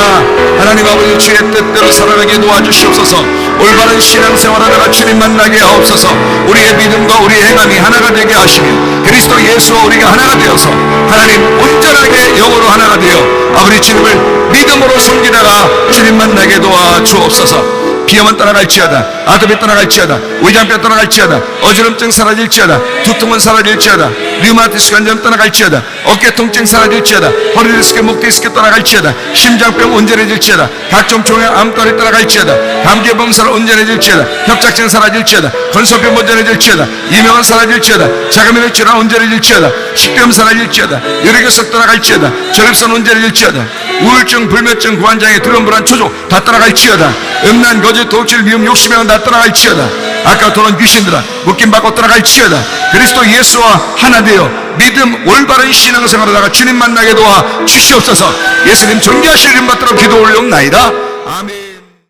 하나님 아버지, 주의 뜻대로 살아가게 도와주시옵소서. 올바른 신앙생활하다가 주님 만나게 하옵소서. 우리의 믿음과 우리의 행함이 하나가 되게 하시며 그리스도 예수와 우리가 하나가 되어서 하나님 온전하게 영으로 하나가 되어 아버지 주님을 믿음으로 섬기다가 주님 만나게 도와주옵소서. 비염은 떠나갈지어다, 아토피 떠나갈지어다, 위장병 떠나갈지어다, 어지럼증 사라질지어다, 두통은 사라질지어다, 류마티스 관절 떠나갈지어다, 어깨 통증 사라질지어다, 허리 디스크, 목 디스크 떠나갈지어다, 심장병 온전해질지어다, 각종 종양 암tor이 떠나갈지어다, 감기 범살 온전해질지어다, 협착증 사라질지어다, 건소병 온전해질지어다, 이명은 사라질지어다, 자가면역 질환 온전해질지어다, 식도염 사라질지어다, 뇌력결석 떠나갈지어다, 저립선 온전해질지어다, 우울증, 불면증, 고환장애, 두려움, 불안, 초조 다 떠나갈지어다, 음란, 거짓, 도둑질, 미움, 욕심행은 다 떠나갈지어다, 아까 도는 귀신들아 묶임 받고 떠나갈지어다, 그리스도 예수와 하나 되어 믿음 올바른 신앙생활하다가 주님 만나게 도와 주시옵소서. 예수님 존귀하신 이름 받들어 기도 올려옵나이다.